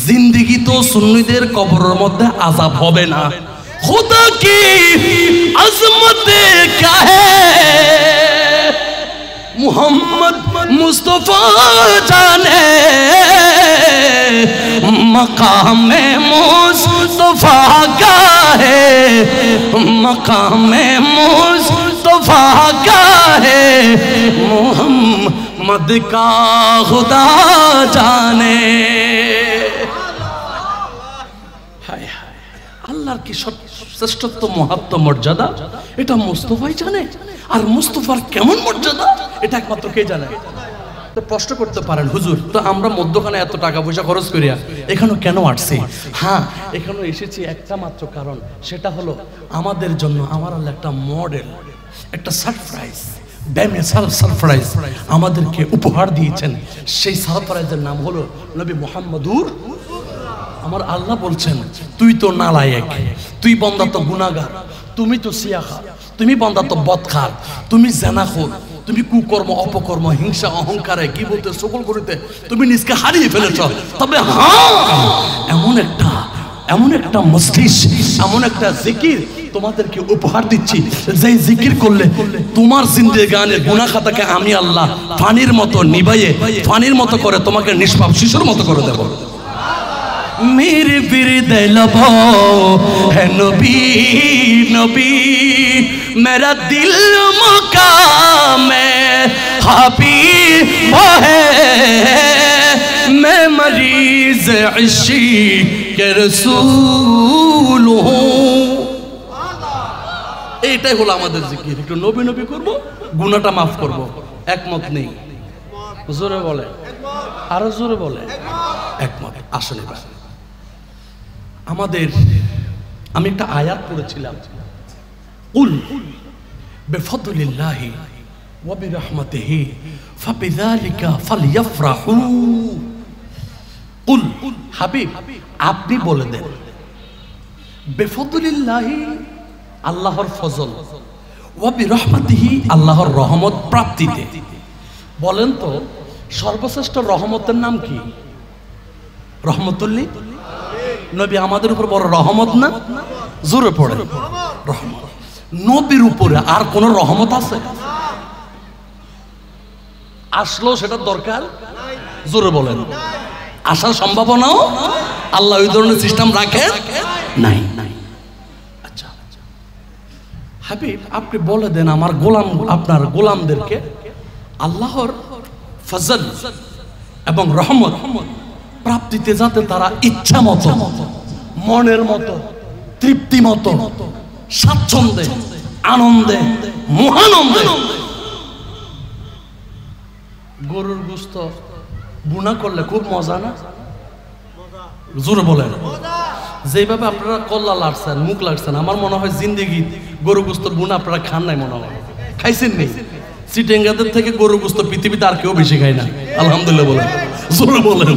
जिंदगी तो सुन्नीদের কবরের মধ্যে আযাব হবে না। खुदा की अजमत क्या है मोहम्मद मुस्तफा जाने मकाम मुस्तफा का है मकाम मुस्तफा का है मोहम्मद का खुदा जाने। हाय हाय আল্লাহর কি শ্রেষ্ঠত্ব মহত্ব মর্যাদা এটা মুস্তাফাই জানে। আর মুস্তাফার কেমন মর্যাদা এটা একমাত্র কে জানে। তো প্রশ্ন করতে পারেন হুজুর তো আমরা মধ্যখানে এত টাকা পয়সা খরচ করিয়া এখানে কেন আসছি? হ্যাঁ এখানে এসেছি একটা মাত্র কারণ, সেটা হলো আমাদের জন্য আমার আল্লাহ একটা মডেল, একটা সারপ্রাইজ, সারপ্রাইজ আমাদেরকে উপহার দিয়েছেন। সেই সারপ্রাইজের নাম হলো নবী মুহাম্মদুর। আমার আল্লাহ বলছেন তুই তো নালায়েক, তুই বান্দা তো গুনাহগার, তুমি তো সিয়াখা, তুমি বান্দা তো বদকার, তুমি জানাখোর, তুমি কুকর্ম অপকর্ম হিংসা অহংকারে কি বলতে সকল করিতে তুমি নিজকে হারিয়ে ফেলেছ। তবে হ্যাঁ এমন একটা মজলিস, এমন একটা জিকির তোমাদেরকে উপহার দিচ্ছি, যেই জিকির করলে তোমার জিন্দেগানের গুনাহ খাতাকে আমি আল্লাহ পানির মতো নিভাইয়ে পানির মতো করে তোমাকে নিষ্পাপ শিশুর মতো করে দেব। मेरे बिरद लबो है नबी नबी मेरा दिल मकाम हबीब है मैं मरीज इश्क़ के रसूल हूँ। এইটাই হলো আমাদের জিকির। একটু নবী নবী করব, গুনাহটা মাফ করব। একমত নেই? জোরে বলে, আরো জোরে বলে একমত। আসলে আমাদের আমি একটা আয়াত পড়েছিলাম, কুল বিফদলিল্লাহি ওয়া বিরহমাতিহি ফাবিযালিকা ফালইফরাহু। কুল হাবিব আপনি বলে দেন, বিফদলিল্লাহি আল্লাহর ফজল, ওয়া বিরহমাতিহি আল্লাহর রহমত প্রাপ্তিতে। বলেন তো সর্বশ্রেষ্ঠ রহমতের নাম কি? রহমতুল্লিল নবী আমাদের উপর বড় রহমত না? জোরে পড়ে রহমত। নবীর উপরে আর কোন রহমত আছে? আসলো সেটা দরকার? জোরে বলেন। আসার সম্ভাবনাও আল্লাহ ওই ধরনের সিস্টেম রাখে নাই। আচ্ছা হাবিব আপনি বলে দেন আমার গোলাম, আপনার গোলামদেরকে আল্লাহর ফজল এবং রহমত প্রাপ্তিতে যাতে তারা ইচ্ছা মতো, মনের মতো, তৃপ্তি মতো, স্বাচ্ছন্দ্যে, আনন্দে, মহানন্দে। গরুর গোশত বুনা করলে খুব মজা না? জোরে বলেন। যেভাবে আপনারা কল্লা লাগছেন, মুখ লাগছেন, আমার মনে হয় জিন্দেগি গরু গোশত বুনা আপনারা খান নাই, মনে হয় খাইছেন নেই। চিটেঙ্গাদের থেকে গরু গোশত পৃথিবীতে আর কেউ বেশি খায় না, আলহামদুলিল্লাহ বলেন, জোরে বলেন।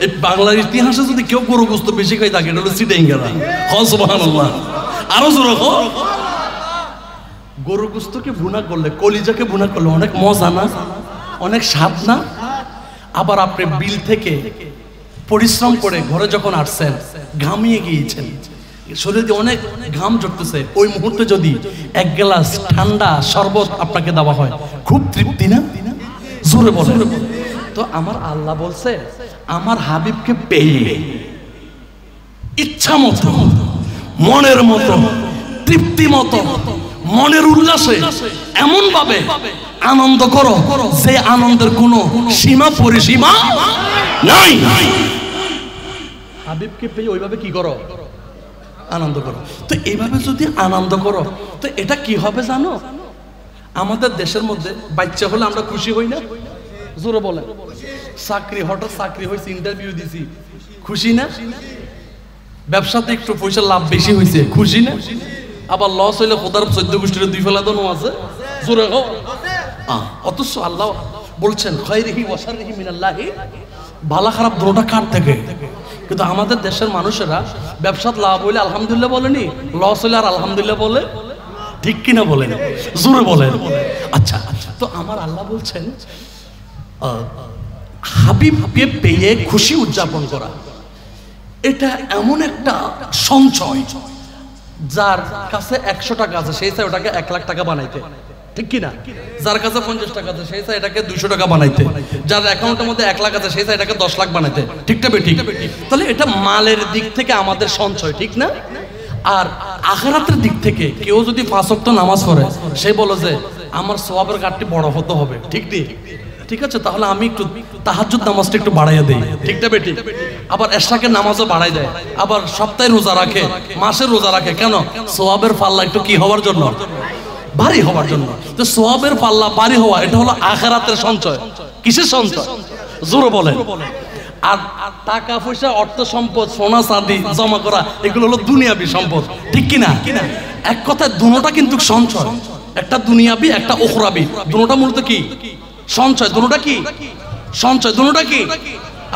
এই বাংলার ইতিহাসে যদি কেউ গরু গোশত বেশি খাই থাকে এটা হলো চিটেঙ্গারা। সুবহানাল্লাহ, আরো জোরে হোক। গরু গোশতকে ভুনা করলে, কলিজাকে ভুনা করলে অনেক মজা না? অনেক স্বাদ না? আবার আপনি বিল থেকে পরিশ্রম করে ঘরে যখন আসছেন, ঘামিয়ে গিয়েছেন, শরীরে অনেক ঘাম ঝরতেছে, ওই মুহূর্তে যদি এক গ্লাস ঠান্ডা শরবত আপনাকে দেওয়া হয়, খুব তৃপ্তি না? জোরে বলেন। তো আমার আল্লাহ বলছে আমার হাবিবকে পেয়ে ইচ্ছা মতো, মনের মতো, তৃপ্তি মতো, মনের উল্লাসে এমন ভাবে আনন্দ করো যে আনন্দের কোনো সীমা পরিসীমা নাই। হাবিবকে পেয়ে ওইভাবে কি করো? আনন্দ করো। তো এইভাবে যদি আনন্দ করো তো এটা কি হবে জানো? আমাদের দেশের মধ্যে বাচ্চা হলে আমরা খুশি হই না? জোরে বলেন। চাকরি, হঠাৎ চাকরি হয়েছে, ইন্টারভিউ দিছি, খুশি না? ব্যবসাতে একটু পয়সা লাভ বেশি হয়েছে, খুশি না? আবার লস হইলে খোদার 14 গোষ্ঠীর 2 ফেলা দনও আছে, জোরে হোক। অথচ আল্লাহ বলছেন খায়রিহি ওয়া শাররিহি মিনাল্লাহি, ভালো খারাপ দুটোটা কার থেকে? কিন্তু আমাদের দেশের মানুষেরা ব্যবসাত লাভ হইলে আলহামদুলিল্লাহ বলেনি, লস হইলে আর আলহামদুলিল্লাহ বলে, ঠিক কিনা বলেন? জোরে বলেন। আচ্ছা, তো আমার আল্লাহ বলছেন হাবিবকে পেয়ে খুশি উদযাপন করা। এটা এমন একটা সঞ্চয়, যার কাছে 100 টাকা আছে সেই চাই ওটাকে 1 লাখ টাকা বানাইতে, ঠিক কিনা? যার কাছে 50 টাকা আছে সেই চাই এটাকে 200 টাকা বানাইতে, যার অ্যাকাউন্টের মধ্যে 1 লাখ আছে সেই চাই এটাকে 10 লাখ বানাইতে, ঠিকটা বেঠিক? তাহলে এটা মালের দিক থেকে আমাদের সঞ্চয়, ঠিক না? আর আখিরাতের দিক থেকে কেউ যদি 5 ওয়াক্ত নামাজ পড়ে, সে বলে যে আমার সওয়াবের ঘাটতি বড় হতে হবে, ঠিক নেই? ঠিক আছে, তাহলে আমি একটু তাহাজ্জুদ নামাজটা একটু বাড়াইয়া দেই, ঠিকটা বেঠিক? আবার এশরাকের নামাজও বাড়াই দেয়, আবার সপ্তাহে রোজা রাখে, মাসে রোজা রাখে, কেন? সওয়াবের পাল্লা একটু কি হওয়ার জন্য? ভারী হওয়ার জন্য। তো সওয়াবের পাল্লা ভারী হওয়া, এটা হলো আখিরাতের সঞ্চয়। কিসের সঞ্চয়? জোরে বলেন। আর টাকা পয়সা, অর্থ সম্পদ, সোনা চাঁদি জমা করা, এগুলো হলো দুনিয়াবি সম্পদ, ঠিক কিনা? এক কথায় দুটোটা কিন্তু সঞ্চয়, একটা দুনিয়াবি একটা উখরাবি, দুটোটা মূলত কি? সঞ্চয়। দুটোটা কি? সঞ্চয়। দুটোটা কি?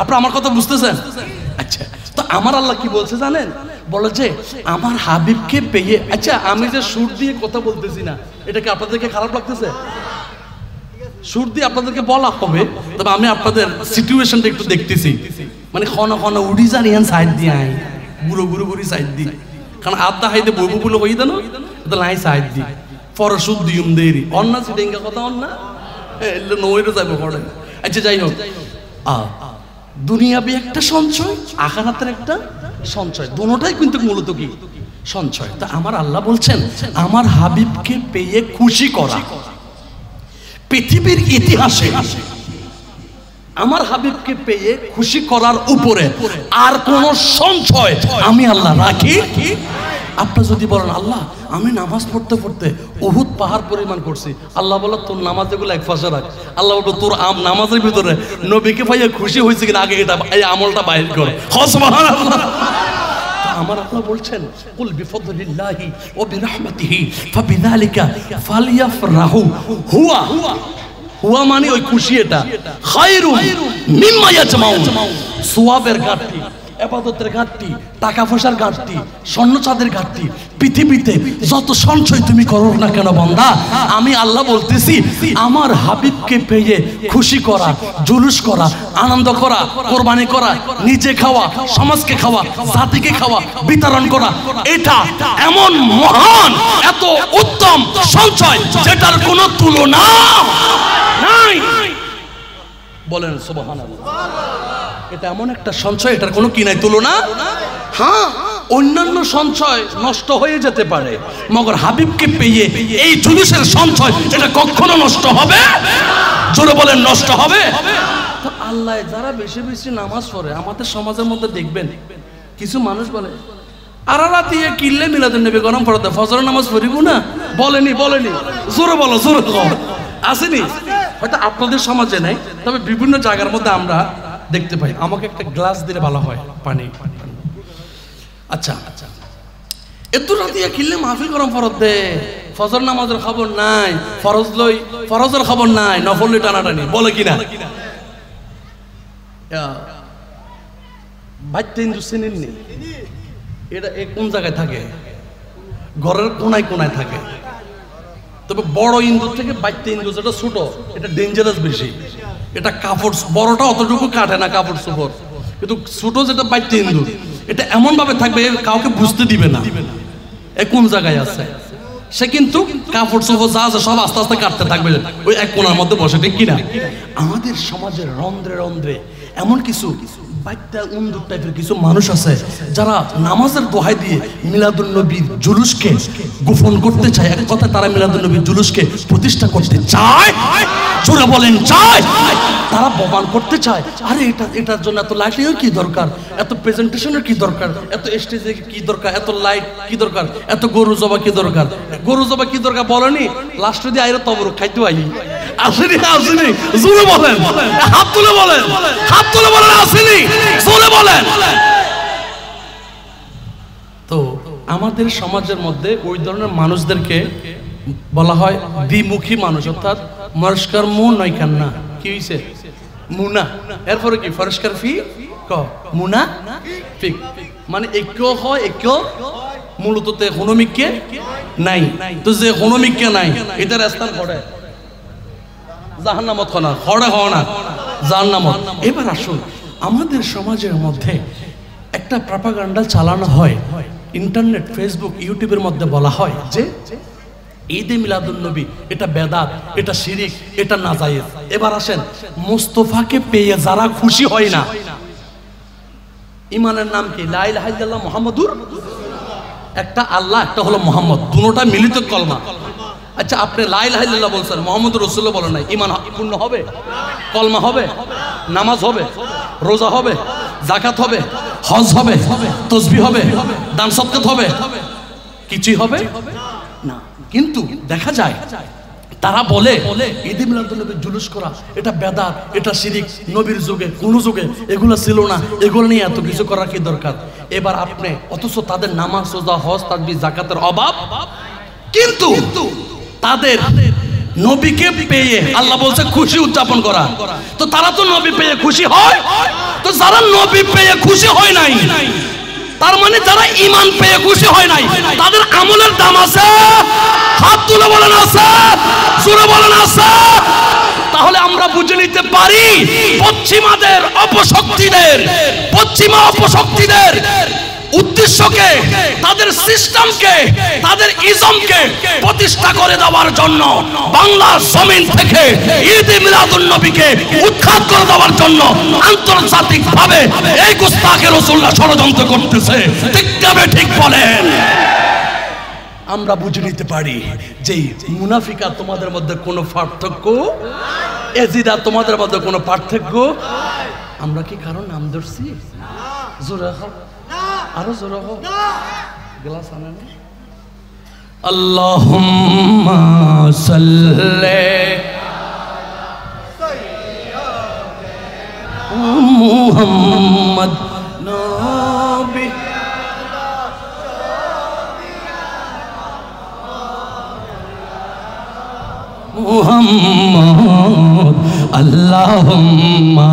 আপনারা আমার কথা বুঝতেছেন? আচ্ছা, তো আমার আল্লাহ কি বলছে জানেন? বলে যে আমার হাবিবকে পেয়ে, আচ্ছা আমি যে সুর দিয়ে কথা বলতেছি না, এটা কি আপনাদেরকে খারাপ লাগতেছে? সুর দিয়ে আপনাদেরকে বলা হবে, তবে আমি আপনাদের সিচুয়েশনটা একটু দেখতেছি, মানে খন খন উড়ি জানিয়ান সাইড দিয়ে আই বুড়ো বুড়ো বুড়ি সাইড দি, কারণ আদা হাইতে বইবু বলে হই দেন, এটা লাই সাইড দি পরে সুদ দিউম দেরি অন্না সিটেঙ্গা কথা অন্না এলে নইরে যাবে পড়ে। আচ্ছা যাই হোক, দুনিয়াবি একটা সঞ্চয়, আখিরাতের একটা সঞ্চয়, দুটোটাই কিন্তু মূলত কি? সঞ্চয়। তা আমার আল্লাহ বলছেন আমার হাবিবকে পেয়ে খুশি করা, পৃথিবীর ইতিহাসে আমার হাবিবকে পেয়ে খুশি করার উপরে আর কোন সঞ্চয় আমি আল্লাহ রাখি। আপনি যদি বলেন আল্লাহ আমি নামাজ পড়তে পড়তে উহুদ পাহাড় পরিমাণ করছি, আল্লাহ বলে তোর নামাজ এগুলো এক পাশে রাখ। আল্লাহ বলবো তোর নামাজের ভিতরে নবীকে পাইয়া খুশি হয়েছে কিনা আগে এটা এই আমলটা বাইর কর। সুবহানাল্লাহ। আমার আল্লাহ বলছেন কুল বিফদলিল্লাহি ওয়া বিরহমাতিহি ফাবিযালিকা ফালইফরাহু হুয়া হুয়া মানে ওই খুশি, এটা খায়রুম মিম্মা ইয়াজমাউন। সওয়াবের ঘাটতি, ইবাদতের ঘাটতি, টাকা পয়সার ঘাটতি, স্বর্ণ চাঁদের ঘাটতি, পৃথিবীতে যত সঞ্চয় তুমি করো না কেন বান্দা, আমি আল্লাহ বলতেছি আমার হাবিবকে পেয়ে খুশি করা, জুলুস করা, আনন্দ করা, কোরবানি করা, নিজে খাওয়া, সমাজকে খাওয়া, জাতিকে খাওয়া, বিতরণ করা, এটা এমন মহান, এত উত্তম সঞ্চয় যেটার কোনো তুলনা নাই। বলেন সুবহানাল্লাহ। এটা এমন একটা সঞ্চয়, এটার কোনো কি নাই, তুলনা। হ্যাঁ, অন্যান্য সঞ্চয় নষ্ট হয়ে যেতে পারে, মগর হাবিবকে পেয়ে এই জুলুসের সঞ্চয় এটা কখনো নষ্ট হবে? জোরে বলেন, নষ্ট হবে? তো আল্লাহ যারা বেশি বেশি নামাজ পড়ে আমাদের সমাজের মধ্যে দেখবেন কিছু মানুষ বলে আর রাতে কিল্লে মিলাদুন নবী গরম পড়তে ফজর নামাজ পড়িব না। বলেনি জোরে বলো, জোরে আসেনি? হয়তো আপনাদের সমাজে নাই, তবে বিভিন্ন জায়গার মধ্যে আমরা দেখতে পাই। আমাকে একটা গ্লাস দিলে ভালো হয়, পানি। আচ্ছা, এত রাতে কিল্লে মাহফিল গরম পড়ত দে, ফজর নামাজের খবর নাই, ফরজের খবর নাই, নফল টানাটানি, বলে কিনা? বাইতে হিন্দু চিনেন নি? এটা কোন জায়গায় থাকে? ঘরের কোনায় কোনায় থাকে। তবে বড় ইন্দুর থেকে বাইতে ইন্দুর যেটা ছোট, এটা ডেঞ্জারাস বেশি। এটা কাপড়, বড়টা অতটুকু কাটে না কাপড় চোপড়, কিন্তু ছোট যেটা বাইতে ইন্দুর, এটা এমন ভাবে থাকবে কাউকে বুঝতে দিবে না এ কোন জায়গায় আছে। সে কিন্তু কাপড় চোপড় যা আছে সব আস্তে আস্তে কাটতে থাকবে ওই এক কোণার মধ্যে বসে, ঠিক কিনা? আমাদের সমাজের রন্ধ্রে রন্ধ্রে এমন কিছু বাইটা উন্দুর টাইপের কিছু মানুষ আছে যারা নামাজের দোহাই দিয়ে মিলাদুন নবীর জুলুসকে গোপন করতে চায়। এক কথা, তারা মিলাদুন নবীর জুলুসকে প্রতিষ্ঠা করতে চায়। জোরে বলেন, চায়। তারা প্রমাণ করতে চায় আরে এটার জন্য এত লাইটিংয়ের কি দরকার, এত প্রেজেন্টেশনের কি দরকার, এত স্টেজে কি দরকার, এত লাইট কি দরকার, এত গরু জবা কি দরকার। গরু জবা কি দরকার বলেনি, লাস্টে দিয়ে আইরে তবরক খাইতে আই। আসেনি? আসেনি? জোরে বলেন, হাত তুলে বলেন, হাত তুলে বলেন, আসেনি? জোরে বলেন। তো আমাদের সমাজের মধ্যে ওই ধরনের মানুষদেরকে বলা হয় দ্বিমুখী মানুষ, অর্থাৎ মরস্কার মু নয় কান্না। কি হইছে? মুনা। এরপরে কি? ফরস্কার ফি ক মুনা ফিক, মানে একো হয় একো মূলত হনমিককে নাই। তো যে হনমিককে নাই এটার স্থান পড়ে জাহান্নামত খনা, খড়ে হওয়া না জাহান্নামত। এবার আসুন আমাদের সমাজের মধ্যে একটা প্রপাগান্ডা চালানো হয় ইন্টারনেট, ফেসবুক, ইউটিউবের মধ্যে বলা হয় যে ঈদে মিলাদুন্নবী এটা বেদাত, এটা শিরিক, এটা নাজায়েজ। এবার আসেন, মুস্তাফাকে পেয়ে যারা খুশি হয় না, ইমানের নাম কি? লা ইলাহা ইল্লাল্লাহ মুহাম্মাদুর, একটা আল্লাহ, একটা হলো মুহাম্মদ, দুটোটা মিলিত কলমা। আচ্ছা, আপনি লা ইলাহা ইল্লাল্লাহ বলছেন, মুহাম্মাদুর রাসূলুল্লাহ বলেন নাই, ঈমান পূর্ণ হবে? কলমা হবে? নামাজ হবে? রোজা হবে? যাকাত হবে? হজ হবে? তাসবিহ হবে? দান সদকাত হবে? কিছুই হবে না। কিন্তু দেখা যায় তারা বলে ঈদে মিলাদুন্নবীর জুলুস করা এটা বেদাত, এটা শিরিক, নবীর যুগে কোন যুগে এগুলো ছিল না, এগুলো নিয়ে এত কিছু করার কি দরকার? এবার আপনি, অথচ তাদের নামাজ, রোজা, হজ, তাসবিহ, যাকাতের অভাব, কিন্তু তাদের নবীকে পেয়ে আল্লাহ বলছে খুশি উদযাপন করা। তো তারা তো নবী পেয়ে খুশি হয়, তো যারা নবী পেয়ে খুশি হয় নাই, তার মানে যারা ঈমান পেয়ে খুশি হয় নাই, তাদের আমলের দাম আছে? হাত তুলে বলেন আছে, জোরে বলেন আছে। তাহলে আমরা বুঝে নিতে পারি পশ্চিমা অপশক্তিদের উদ্দেশ্যকে, তাদের সিস্টেমকে, তাদের ইজমকে প্রতিষ্ঠা করে দেওয়ার জন্য বাংলার জমিন থেকে ঈদে মিলাদুন্নবীকে উৎখাত করে দেওয়ার জন্য আন্তর্জাতিকভাবে এই গুস্তাখে রাসূলুল্লাহ ষড়যন্ত্র করতেছে। ঠিক বলেন। আমরা বুঝে নিতে পারি যে মুনাফিকা তোমাদের মধ্যে কোনো পার্থক্য, এজিদা তোমাদের মধ্যে কোনো পার্থক্য। আমরা কি কারণ নাম ধরছি? জোরে হোক, আরো জোরে হোক, গ্লাস আনেন। আল্লাহুম্মা সাল্লি মুহাম্মদ নবী মুহাম্মদ আল্লাহুম্মা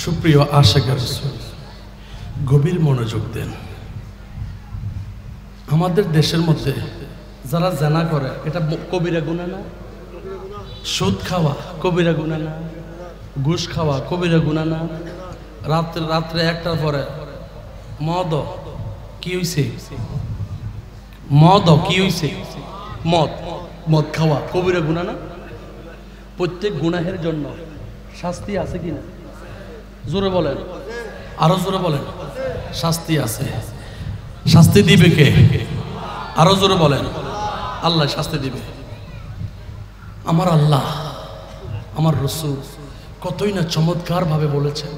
সুপ্রিয় আশিক রাসূল, গভীর মনোযোগ দেন। আমাদের দেশের মধ্যে যারা জানা করে এটা কবিরা গুনাহ না? সুদ খাওয়া কবিরা গুনাহ না? ঘুষ খাওয়া কবিরা গুনাহ না? রাত্রে একটার পরে মদ কি হইছে? মদ খাওয়া কবিরা গুনাহ না? প্রত্যেক গুনাহের জন্য শাস্তি আছে কিনা? জোরে বলেন, আরো জোরে বলেন। শাস্তি আছে। শাস্তি দিবে কে? আরো জোরে বলেন। আল্লাহ শাস্তি দিবে। আমার আল্লাহ, আমার রাসূল কতই না চমৎকার ভাবে বলেছেন।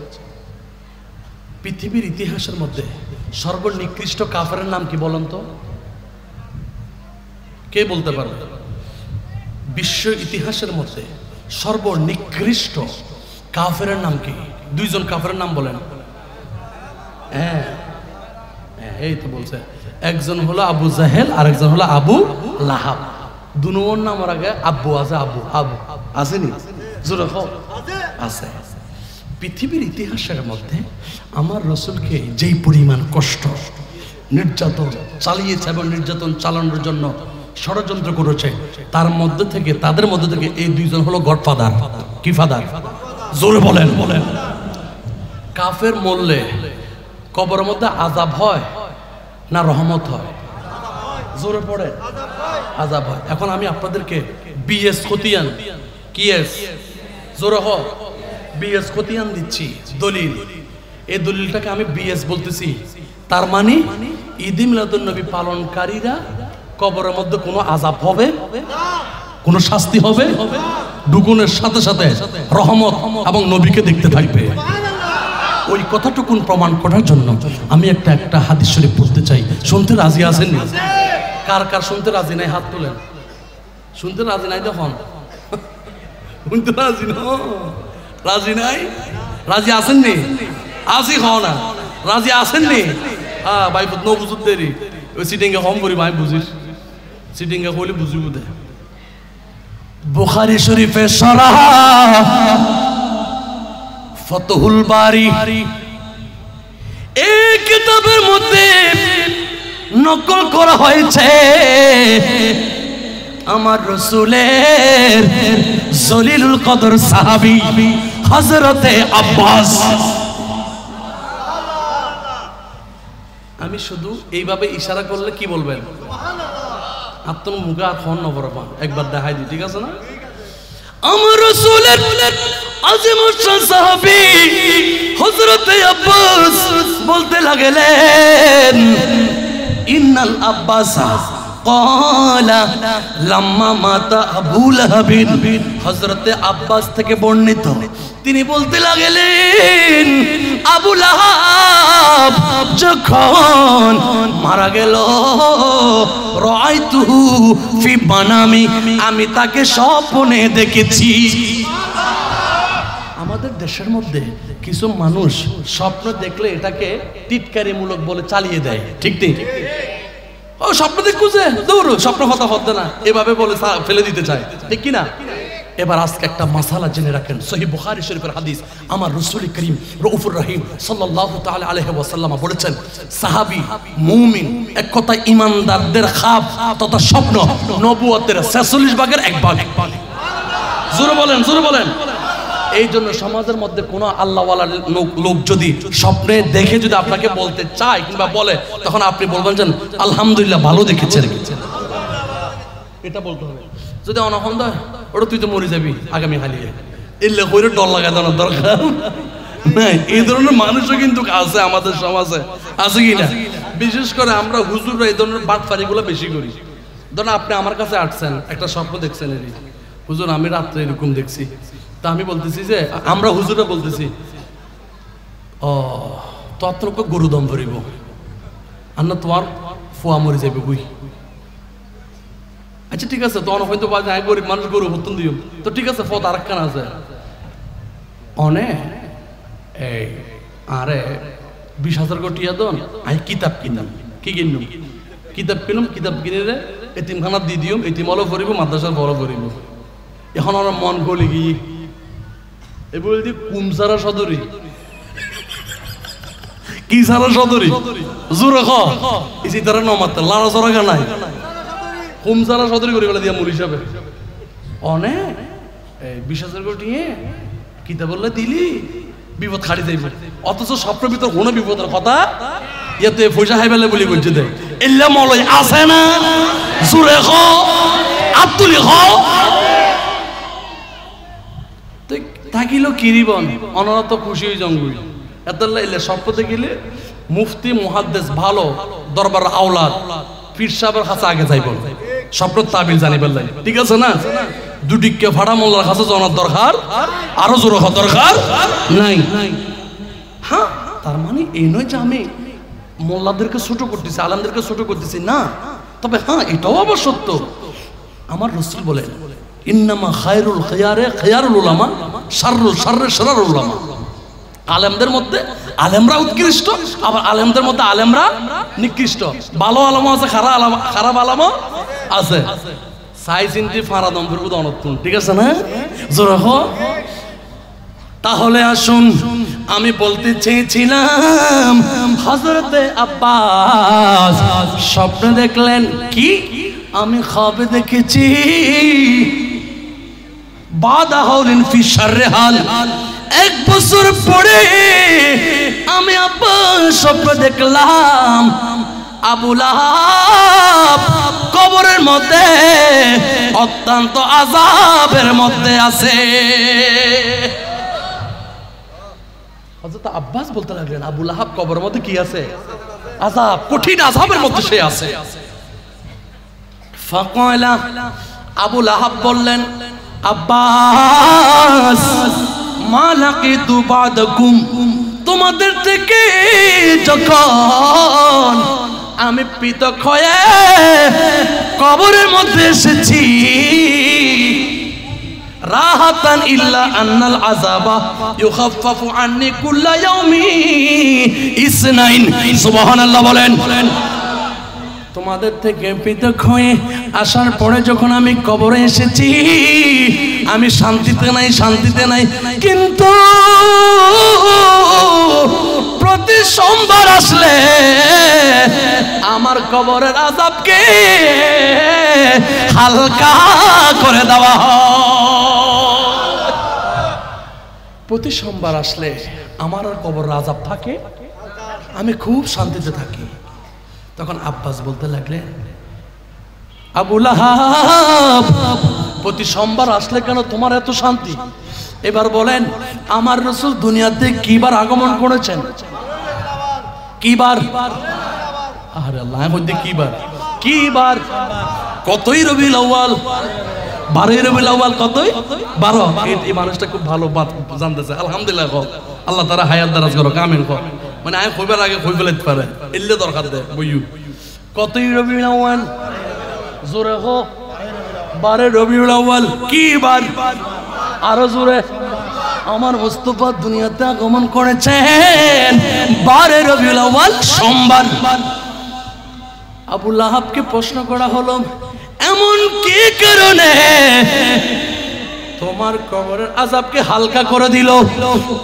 পৃথিবীর ইতিহাসের মধ্যে সর্বনিকৃষ্ট কাফেরের নাম কি বলেন তো? কে বলতে পারবে? বিশ্ব ইতিহাসের মধ্যে সর্বনিকৃষ্ট কাফেরের নাম কি? দুইজন কাফেরের নাম বলেন। হ্যাঁ, এই তো বলছে। একজন হলো আবু জাহেল আর একজন হলো আবু লাহাব। দুনোর নাম আগে আব্বু আছে। আবু আসেনি? জোরে হোক, আছে। পৃথিবীর ইতিহাসের মধ্যে আমার রাসূলকে যেই পরিমাণ কষ্ট, নির্যাতন চালিয়েছে এবং নির্যাতন চালানোর জন্য ষড়যন্ত্র করেছে, তাদের মধ্যে থেকে এই দুইজন হলো গডফাদার। কি ফাদার? জোরে বলেন। কাফের মরলে কবরের মধ্যে আযাব হয় না রহমত হয়? জোরে পড়ে, আযাব হয়। এখন আমি আপনাদেরকে বিএস খতিয়ান, কি এস? জোরে হোক, বিএস খতিয়ান দিচ্ছি দলিল। এই দলিলটাকে আমি বিএস বলতেছি। তার মানে ঈদে মিলাদুন্নবী পালনকারীরা কবরের মধ্যে কোনো আযাব হবে, কোনো শাস্তি হবে, ডুগুনের সাথে সাথে রহমত এবং নবীকে দেখতে থাকবে। ওই কথাটুকুন প্রমাণ করার জন্য আমি একটা হাদিস শরীফ পড়তে চাই। শুনতে রাজি আছেন? কার কার শুনতে রাজি নাই হাত তোলেন। শুনতে রাজি নাই দেখুন। শুনতে রাজি না? রাজি নাই? রাজি আছেননি? আজি হও না। রাজি আছেননি? হ্যাঁ ভাই, ন বুঝুত দেরি। ওই সিটিংকে কম করি ভাই, বুঝিস? সিটিংকে কইলে বুঝিব দে। বুখারী শরীফে সরাহ ফতহুল বারি এই কিতাবের মধ্যে নকল করা হয়েছে আমার রাসূলের জলিলুল কদর সাহাবী হযরতে আব্বাস। আমি শুধু এইভাবে ইশারা করলে কি বলবেন? আপনার মুখে আর ফোন নম্বর একবার দেখাই দিই, ঠিক আছে না? আমার রাসূলের আজিম শান সাহাবী হযরতে আব্বাস বলতে লাগলেন, ইন্নাল আব্বাস ক্বালা লাম্মা মাতা আবু লাহাব। হযরতে আব্বাস থেকে বর্ণিত, তিনি বলতে লাগলেন আবু লাহাব যখন মারা গেল, রাআইতুহু ফি মানামি, আমি তাকে স্বপ্নে দেখেছি। আমাদের দেশের মধ্যে কিছু মানুষ স্বপ্ন দেখলে এটাকে টিটকারিমূলক বলে চালিয়ে দেয়, ঠিক ঠিক? ও স্বপ্ন দেখুছে দৌড়, স্বপ্ন কথা হতে না, এভাবে বলে ফেলে দিতে চায়, ঠিক কি না? এবার আজকে একটা মাসালা জেনে রাখেন, সহিহ বুখারী শরীফের হাদিস। আমার রাসূল করিম রউফুর রহিম সাল্লাল্লাহু তাআলা আলাইহি ওয়াসাল্লাম বলেছেন, সাহাবী মুমিন এক কথায় ঈমানদারদের খাব তথা স্বপ্ন নবুয়তের 46 ভাগের এক ভাগ। জোরে বলেন, জোরে বলেন। এই জন্য সমাজের মধ্যে কোনো আল্লাহওয়ালা লোক যদি স্বপ্নে দেখে যদি আপনাকে বলতে চায় কিংবা বলে, তখন আপনি বলবেন যে আলহামদুলিল্লাহ ভালো দেখেছেন, এটা বলতে হবে। যদি অনহন্দ ওটা তুই তো মরে যাবি আগামী হালিয়ে, এলে করে ডর লাগা দেওয়ার দরকার নাই। এই ধরনের মানুষও কিন্তু আছে আমাদের সমাজে, আছে কি না? বিশেষ করে আমরা হুজুররা এই ধরনের বাটফারিগুলো বেশি করি। ধরুন আপনি আমার কাছে আসছেন, একটা স্বপ্ন দেখছেন, এরই হুজুর আমি রাত্রে এরকম দেখছি, তা আমি বলতেছি যে আমরা হুজুররা বলতেছি, ও তো আপনার গরু দম ধরিব আর না তোমার ফুয়া মরে যাবে গুই। আচ্ছা ঠিক আছে, তখন হয়তো গরিব মানুষ গরু হত্যন দিও, তো ঠিক আছে ফত আরেকখান আছে অনে এই আরে 20,000 কোটি দন আমি কিতাব কিনলাম। কি কিনলাম? কিতাব কিনলাম। কিতাব কিনে রে এতিমখানা দি দিও, এতিম হলো ভরিব, মাদ্রাসার বড় ভরিব। এখন আমার মন গলি গিয়ে এ বলছি কুমসারা সদরি, কি সারা সদরি জোরে খ ইসি তারা নমাতে লারা চড়া নাই, কুমসারা সদরি করে বলে দিয়া মুল হিসাবে অনে 20,000 কোটি কিতাব বললে দিলি বিপদ খাড়ি যাইব। অথচ স্বপ্নের ভিতর কোনো বিপদের কথা ইয়াতে পয়সা হাইবেলে বলি বলছে দেয় এল্লা মলয় আছে না, জোরে খ আব্দুলি খ থাকিল কিরিবন অনরত খুশি হয়ে জঙ্গুল এতলা এলে স্বপ্নতে গেলে মুফতি মুহাদ্দিস ভালো দরবার আওলাদ পীর সাহেবের কাছে আগে যাইব, স্বপ্ন তাবিল জানিবার লাগে, ঠিক আছে না? দুটিকে ফাড়া মোল্লার কাছে জানার দরকার, আরো জোর হওয়ার দরকার নাই। হ্যাঁ, তার মানে এই নয় যে আমি মোল্লাদেরকে ছোট করতেছি, আলেমদেরকে ছোট করতেছি না। তবে হ্যাঁ, এটাও আবার সত্য, আমার রাসূল বলেন ইন্নামা খায়রুল খিয়ারে খিয়ারুল উলামা শাররুল শাররে শাররুল উলামা। আলেমদের মধ্যে আলেমরা উৎকৃষ্ট, আবার আলেমদের মধ্যে আলেমরা নিকৃষ্ট। ভালো আলেমও আছে, খারাপ আলেমও আছে। সাই চিন্তি ফারা দম্ভের বুধ অনতুন, ঠিক আছে না? জোর হ। তাহলে আসুন, আমি বলতে চেয়েছিলাম হযরতে আব্বাস স্বপ্ন দেখলেন কি? আমি খাবে দেখেছি বাদা হলেন ফি শাররে হাল, 1 বছর পরে আমি আব্বাস স্বপ্ন দেখলাম আবু লাহাব কবরের মধ্যে অত্যন্ত আযাবের মধ্যে আছে। হযরত আব্বাস বলতে লাগলেন আবু লাহাব কবরের মধ্যে কি আছে? আযাব, কঠিন আযাবের মধ্যে সে আছে। ফাকালা, আবু লাহাব বললেন আব্বাস মা লাকিতু বাদাকুম, তোমাদের থেকে যখন আমি পৃথক হয়ে কবরের মধ্যে এসেছি, রাহাতান ইল্লা আন্নাল আযাবা ইউখাফফাফু আন্নি কুল্লা ইয়াউমি ইসনাইন। সুবহানাল্লাহ বলেন। তোমাদের থেকে পৃথক হয়ে আসার পরে যখন আমি কবরে এসেছি, আমি শান্তিতে নাই, কিন্তু প্রতি সোমবার আসলে আমার কবরের আযাবকে হালকা করে দেওয়া হয়। প্রতি সোমবার আসলে আমার আর কবরের আযাব থাকে, আমি খুব শান্তিতে থাকি। তখন আব্বাস বলতে লাগলেন, আবু লাহাব, প্রতি সোমবার আসলে কেন তোমার এত শান্তি? এবার বলেন, আমার রাসূল দুনিয়াতে কিবার আগমন করেছেন? কিবার? আরে আল্লাহ, মধ্যে কিবার? কতই রবিউল আউয়াল? 12 রবিউল আউয়াল। কতই? 12। এই মানুষটা খুব ভালো জানতেছে, আলহামদুলিল্লাহ। আল্লাহ তারা হায়াত দারাজ করো, কামিল কর। মানে আমি কইবার আগে কই ফেলতে পারে, এলে দরকার দেয় বইউ। কতই রবিউল আউয়াল? জোরে হো। 12 রবিউল আউয়াল। কি বার? আরো জোরে। আমার মুস্তাফা দুনিয়াতে আগমন করেছেন 12 রবিউল আউয়াল, সোমবার। আবু লাহাবকে প্রশ্ন করা হলো, এমন কি কারণে তোমার কবরের আযাবকে হালকা করে দিল?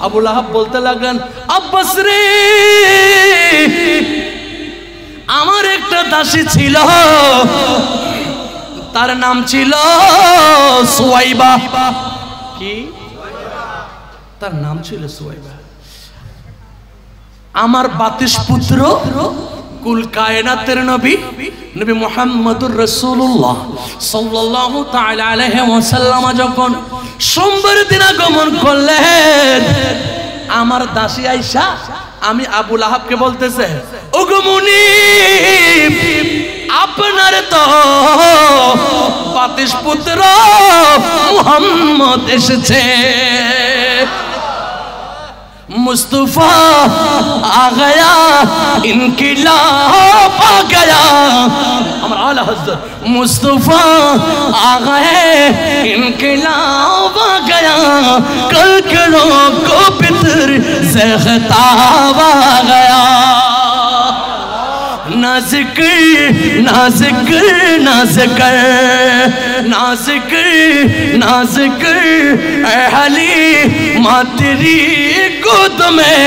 আবু লাহাব বলতে লাগলেন, আব্বাস রে, আমার একটা দাসী ছিল, তার নাম ছিল সুয়াইবা। কি? তার নাম ছিল সুয়াইবা। আমার 32 পুত্র, কুল কায়নাতের নবী মুহাম্মদুর রাসূলুল্লাহ সাল্লাল্লাহু তাআলা আলাইহি ওয়াসাল্লাম যখন সোমবার দিন আগমন করলেন, আমার দাসী আয়েশা আমি আবু লাহাবকে বলতেছে, ওগো মুনিব, আপনার তো 32 পুত্র মুহাম্মদ এসেছে, मुस्तफा आ गया, इनकिलाब आ गया। हमारा आला हज़रत मुस्तफा आ गए, इनकिलाब आ गया, कल करो को पितर से खिताब आ गया। नाज़िकर नाज़िकर नाज़िकर नाज़िकर नाज़िकर ऐ हलीमा तेरी गोद में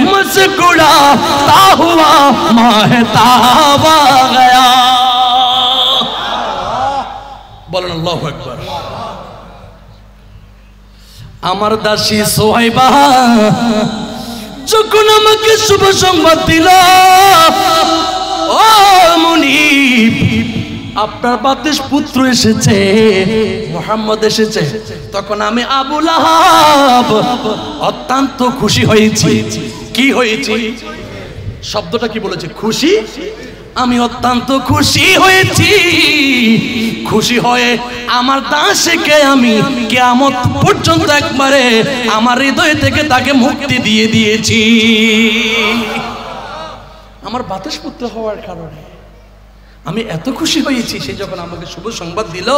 मुस्कुराता हुआ महताब आ गया। बोलन अल्लाहु अकबर। আমার দাসী সুহাইবা যখন আমাকে শুভ সংবাদ দিল, ও মুনিব, আপনার 32 পুত্র এসেছে, মুহাম্মদ এসেছে, তখন আমি আবু লাহাব অত্যন্ত খুশি হয়েছি। কি হয়েছি? শব্দটা কি বলেছে? খুশি। আমি অত্যন্ত খুশি হয়েছি। খুশি হয়ে আমার দাসকে আমি কিয়ামত পর্যন্ত একবারে আমার হৃদয় থেকে তাকে মুক্তি দিয়ে দিয়েছি। আমার 32 পুত্র হওয়ার কারণে আমি এত খুশি হয়েছি। সে যখন আমাকে শুভ সংবাদ দিল,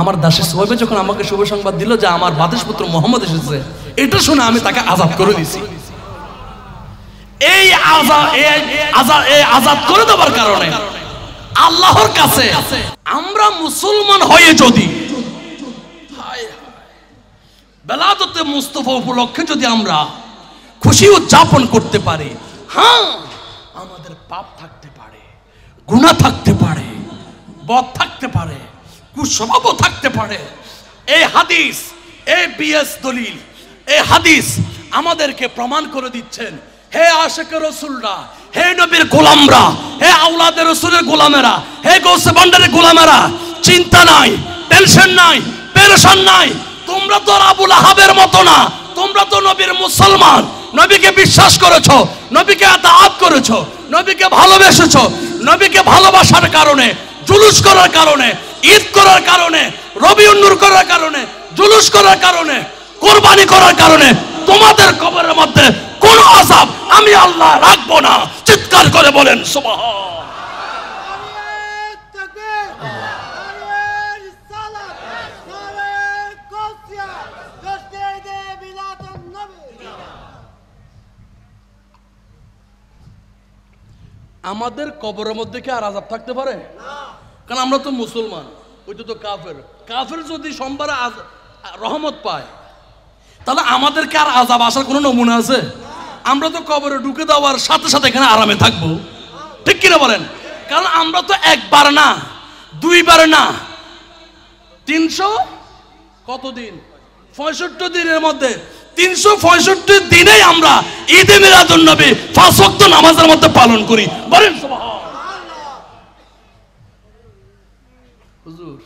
আমার দাসী সুহাইবা যখন আমাকে শুভ সংবাদ দিল যে আমার 32 পুত্র মুহাম্মদ এসেছে, এটা শুনে আমি তাকে আযাদ করে দিয়েছি। এই আযাদ করে দেওয়ার কারণে আল্লাহর কাছে আমরা মুসলমান হয়ে যদি বেলাদতে মুস্তাফা উপলক্ষে যদি আমরা খুশি উদযাপন করতে পারি, হ্যাঁ, আমাদের পাপ থাকতে পারে, গুনাহ থাকতে পারে, বদ থাকতে পারে, কুস্বভাবও থাকতে পারে। এই হাদিস, এই বিএস দলিল, এই হাদিস আমাদেরকে প্রমাণ করে দিচ্ছেন। হে আশিকে রাসূলরা, হে নবীর গোলামরা, হে আওলাদে রাসূলের গোলামেরা, হে গৌসে বান্ডারের গোলামেরা, চিন্তা নাই, টেনশন নাই, পেরেশান নাই। তোমরা তো আবু লাহাবের মতো না, তোমরা তো নবীর মুসলমান। নবীকে বিশ্বাস করেছো, নবীকে আতাআত করেছো, নবীকে ভালোবেসেছো। নবীকে ভালোবাসার কারণে, জুলুস করার কারণে, ঈদ করার কারণে, রবিউন নূর করার কারণে, জুলুস করার কারণে, কুরবানি করার কারণে তোমাদের কবরের মধ্যে কোন আযাব আমি আল্লাহ রাখবো না। চিৎকার করে বলেন সুবহান। আমাদের কবরের মধ্যে কি আর আযাব থাকতে পারে? কারণ আমরা তো মুসলমান, ওইটা তো কাফের। কাফের যদি সোমবারে রহমত পায়, তাহলে আমাদেরকে আর আযাব আসার কোনো নমুনা আছে? আমরা তো কবরে ঢুকে দেওয়ার সাথে সাথে এখানে আরামে থাকবো, ঠিক কিনা বলেন? কারণ আমরা তো একবার না, দুইবার না, 300 কত দিন, 65 দিনের মধ্যে 365 দিনেই আমরা ঈদে মিলাদুন নবী 5 ওয়াক্ত নামাজের মধ্যে পালন করি। বলেন সুবহানাল্লাহ। হুজুর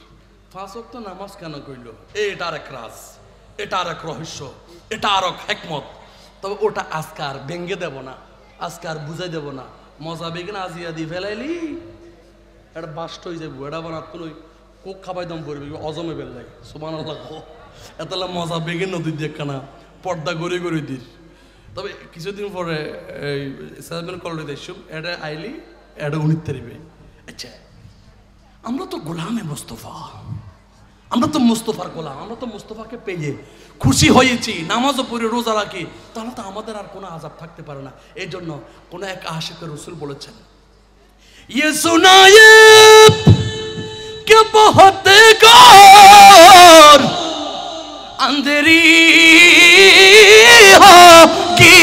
5 ওয়াক্ত নামাজ কেন কইল? এটা আরেক রাজ, এটা আরেক রহস্য, এটা আরেক হিকমত। তবে ওটা আজকে আর ভেঙ্গে দেব না, আজকে আর বুঝাই দেব না। মজা বেগিন আজিয়া দি ফেলাইলি এটা বাস্ট হয়ে যাবো, এটা বানাত কোনো কোক খাবাই দম পড়বি, অজমে বেল লাগে। সুবহানাল্লাহ। এতলা মজা বেগিন নদী দেখা না, পর্দা গড়ে গড়ে দিস। তবে কিছুদিন পরে এই সাজমেন কলেজ দেখছুম, এটা আইলি এটা উনিত তারিবে। আচ্ছা, আমরা তো গোলামে মুস্তফা, আমরা তো মুস্তফার গোলাম, আমরা তো মুস্তফাকে পেয়ে খুশি হয়েছি, নামাজও পড়ে রোজা রাখি, তাহলে তো আমাদের আর কোনো আযাব থাকতে পারে না। এই জন্য কোন এক আশিক রাসূল বলেছেন, ये सुनाए कि बहुत गौर अंधेरी होगी,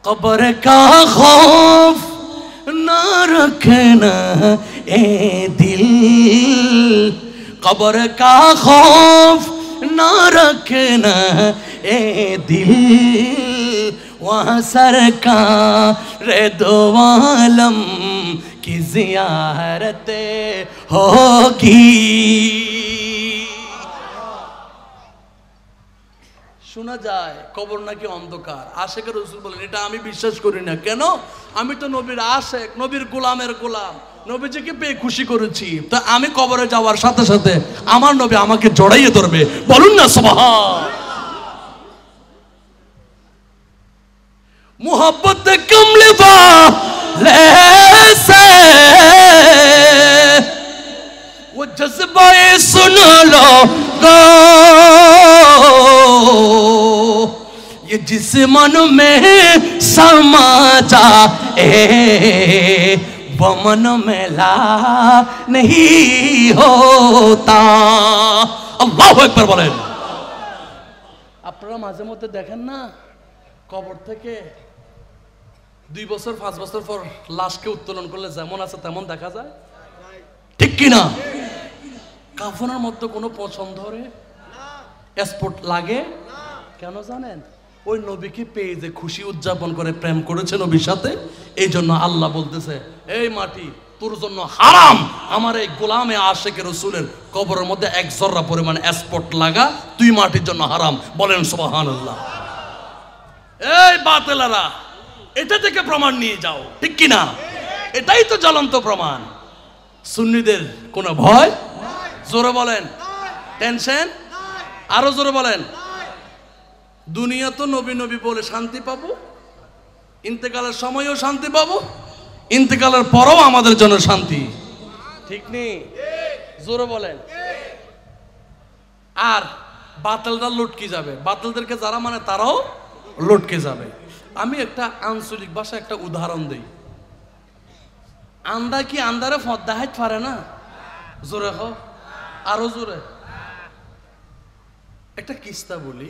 कब्र का खौफ न रखना ए दिल, कब्र का खौफ न रखना ए दिल, वहाँ सरकार दो आलम की ज़ियारत होगी। শোনা যায় কবর নাকি অন্ধকার। আশিক রাসূল বলেন এটা আমি বিশ্বাস করি না। কেন? আমি তো নবীর আশিক, নবীর গোলামের গোলাম, নবীজিকে পেয়ে খুশি করেছি। তো আমি কবরে যাওয়ার সাথে সাথে আমার নবী আমাকে জড়াইয়ে ধরবে। বলুন না সুবহান। मोहब्बत कमले वाले से वो जज्बा सुन लो गो, ये जिस मन में समा जाए वो मन में ला नहीं होता। আল্লাহু আকবার বলেন। আপনারা মাঝে মধ্যে দেখেন না কবর থেকে 2 বছর 5 বছর পর লাশকে উত্তোলন করলে যেমন আছে তেমন দেখা যায়, ঠিক কিনা? কাফনের মধ্যে কোনো পছন্দ ধরে না, স্পট লাগে না। কেন জানেন? ওই নবীকে পেয়ে যে খুশি উদযাপন করে, প্রেম করেছে নবীর সাথে, এই জন্য আল্লাহ বলতেছে এই মাটি তোর জন্য হারাম। আমার এই গোলামে আশিক রাসূলের কবরের মধ্যে 1 জররা পরিমাণ স্পট লাগা তুই মাটির জন্য হারাম। বলেন সুবহানাল্লাহ। এই বাতিলেরা এটা থেকে প্রমাণ নিয়ে যাও, ঠিক কিনা? এটাই তো জ্বলন্ত প্রমাণ। সুন্নিদের কোনো ভয়? জোরে বলেন। টেনশন? আরো জোরে বলেন। দুনিয়া তো নবী নবী বলে শান্তি পাবো, ইন্তেকালের সময়ও শান্তি পাবো, ইন্তেকালের পরেও আমাদের জন্য শান্তি, ঠিক নেই? জোরে বলেন। আর বাতিলরা লটকে যাবে, বাতিলদেরকে যারা মানে তারাও লটকে যাবে। আমি একটা আঞ্চলিক ভাষা একটা উদাহরণ দেই। আন্দা কি আন্দারে ফদ্দা হাইট পারে না? জোরে হ, আরো জোরে। একটা কিস্তা বলি,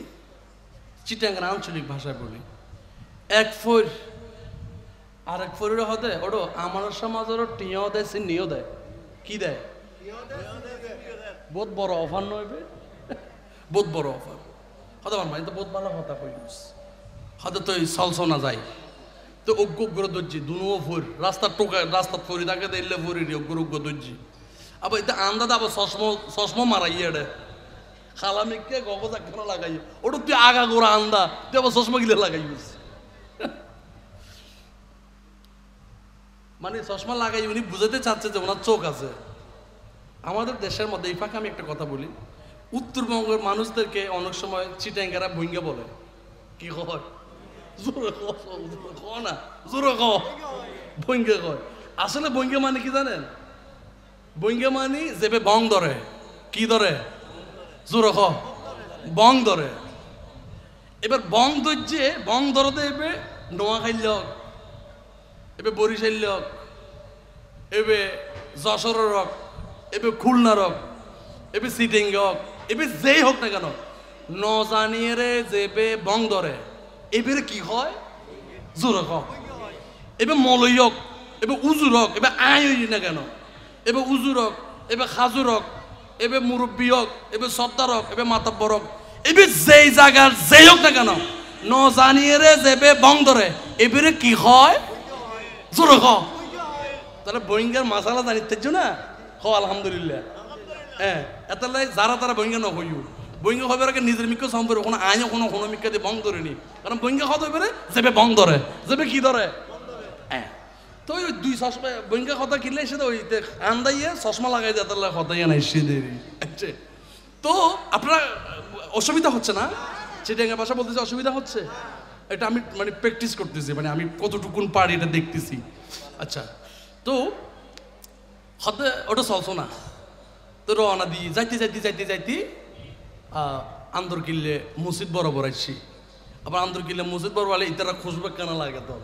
চিটাঙ্গার আঞ্চলিক ভাষায় বলি। এক ফোর আরেক ফোরের হদে ওড়ো আমার সমাজের টিয়াও দেয়, চিনিও দেয়। কি দেয়? বহুত বড় অফার নইবে, বহুত বড় অফার হতে পারবো। কিন্তু বহুত ভালো কথা কইস হয়তো তো চলছনা যায় তো অজ্ঞ অগ্র দর্জি দুনুও ফুর রাস্তার টোকায় রাস্তার ফরি তাকে দিলে ফুরি অগ্র অজ্ঞ দর্জি। আবার এটা আন্দা দাবো চশমা মারাই এড়ে খালামিকে গগজা কেন লাগাই ওটা তুই আগা গোড়া আন্দা তুই আবার চশমা গিলে লাগাই। মানে চশমা লাগাই উনি বুঝাতে চাচ্ছে যে ওনার চোখ আছে। আমাদের দেশের মধ্যে এই ফাঁকে আমি একটা কথা বলি, উত্তরবঙ্গের মানুষদেরকে অনেক সময় চিটাঙ্গারা ভুঙ্গা বলে। কি কয়? জোরে কয় না, জোরে কয় ভুঙ্গা কয়। আসলে ভুঙ্গা মানে কি জানেন? ভুঙ্গা মানে যেবে বং ধরে। কি ধরে? জোরে কয় বং ধরে। এবার বং ধরছে, বং ধরতে এবে নোয়াখাইল হোক, এবে বরিশাইল হোক, এবে যশোর হোক, এবে খুলনার হোক, এবে সিটিং হোক, এবে যেই হোক না কেন, ন জানিয়ে রে যেবে বং ধরে এবারে কি হয় জোর হোক, এবে মলই হোক, এবে উজুর হোক, এবে আয় হই না কেন, এবে উজুর হোক, এবে খাজুর হোক, এবে মুরব্বী হোক, এবে সর্দার হোক, এবে মাতাব্বর হোক, এবে যেই জায়গার যেই হোক না কেন, ন জানিয়ে রে যেবে বং ধরে এবারে কি হয় জোর হোক। তাহলে বইঙ্গার মাসালা জানিতে না হ আলহামদুলিল্লাহ। হ্যাঁ এত যারা তারা বইঙ্গা ন হইও, বইঙ্গা হবে আগে নিজের মিক্ষ সম্পর্ক কোনো আইনও কোনো কোনো মিক্কা দিয়ে বং ধরেনি, কারণ বইঙ্গা হতে পারে যেবে বং ধরে, যেবে কি ধরে। হ্যাঁ তো ওই দুই চশমা বইঙ্গা কথা কিনলে সেটা ওই আন্দাইয়ে চশমা লাগাই দেয়, তাহলে হতাইয়া নাই সে দেরি। তো আপনার অসুবিধা হচ্ছে না? চিটাঙ্গা ভাষা বলতেছে অসুবিধা হচ্ছে, এটা আমি মানে প্র্যাকটিস করতেছি, মানে আমি কতটুকুন পারি এটা দেখতেছি। আচ্ছা তো হতে ওটা চলছো না, তো রওনা দিই যাইতে যাইতে যাইতে যাইতে আন্দর কিনলে মসজিদ বরাবর আসছি। আবার আন্দর কিনলে মসজিদ বরাবর ইতারা খুশবে কেনা লাগে, তো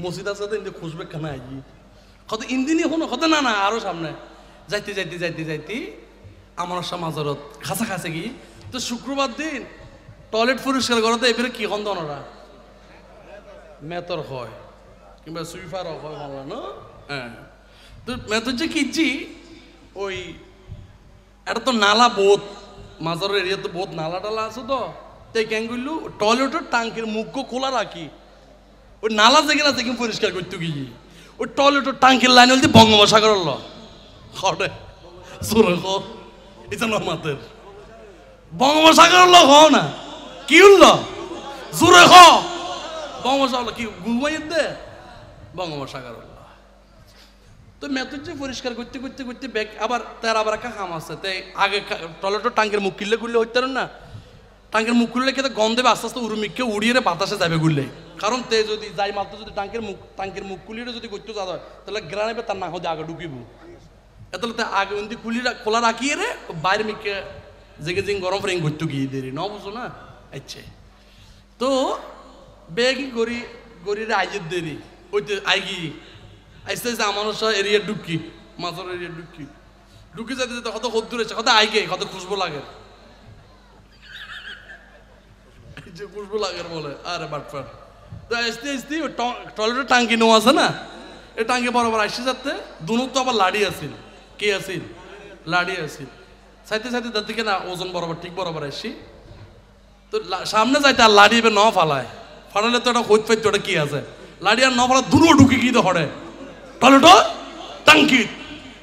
মসজিদ আছে তো ইন্দি খুশবে কেনা আই কত ইন্দিনই হনো হতে না না আরো সামনে যাইতে যাইতে যাইতে যাইতে আমার মাজারত কাছাকাছি কি। তো শুক্রবার দিন টয়লেট পরিষ্কার করাতে এবারে কি কন্দন ওরা মেতর হয় কিংবা সুইফার হয় ভালো না। হ্যাঁ তো মেতর যে কিনছি ওই এটা তো নালা বোধ মাজারের এরিয়াতে বহুত নালা টালা আছে, তো তাই কেন করলু টয়লেটের টাঙ্কির মুখ খোলা রাখি, ওই নালা যেখানে আছে কিন্তু পরিষ্কার করতে গিয়ে ওই টয়লেটের টাঙ্কির লাইন হলতে বঙ্গোপসাগর হরে জোরে হ এটা নমাতের বঙ্গোপসাগর হ না কি উঠল জোরে হ বঙ্গোপসাগর কি ঘুমাই দে বঙ্গোপসাগর। তো মেথড যে পরিষ্কার করতে করতে করতে ব্যাগ আবার তার আবার একটা কাম আছে, তাই আগে টয়লেটের টাঙ্কের মুখ কিনলে খুললে হইতে না, টাঙ্কের মুখ খুললে খেতে গন্ধে আস্তে আস্তে উরুমিককে উড়িয়ে বাতাসে যাবে ঘুরলে, কারণ তে যদি যাই মাত্র যদি টাঙ্কের মুখ খুলিয়ে যদি করতে যাওয়া হয় তাহলে গ্রামে তার না হতে আগে ঢুকিব, এতলে তো আগে উন্দি খোলা রাখিয়ে রে বাইরে মিকে জেগে জিং গরম ফ্রেং ঘুরতে গিয়ে দেরি ন বুঝো না। আচ্ছা তো ব্যাগই গড়ি গড়িরে আইজের দেরি ওইতে আইগি আইসতে আইসতে আমার এরিয়া ঢুকি মাছের এরিয়া ঢুকি যেতে যেতে কত হদ দূরে কত আইগে কত খুশবু লাগে, যে খুশবু লাগে বলে আরে বাটফার। তো আসতে আসতে টয়লেটের টাঙ্কি নেওয়া আছে না, এই টাঙ্কি বরাবর আসছে যাতে দুনো তো আবার লাড়ি আসিল, কে আসিল লাড়ি আসিল সাইতে সাইতে তার দিকে না ওজন বরাবর ঠিক বরাবর আসছি। তো সামনে যাইতে আর লাড়ি এবার ন ফালায় ফালালে তো একটা খোঁজ পাইতো ওটা কি আছে, লাড়ি আর ন ফালা দুনো ঢুকি গিয়ে তো হরে টয়লেট টাঙ্কি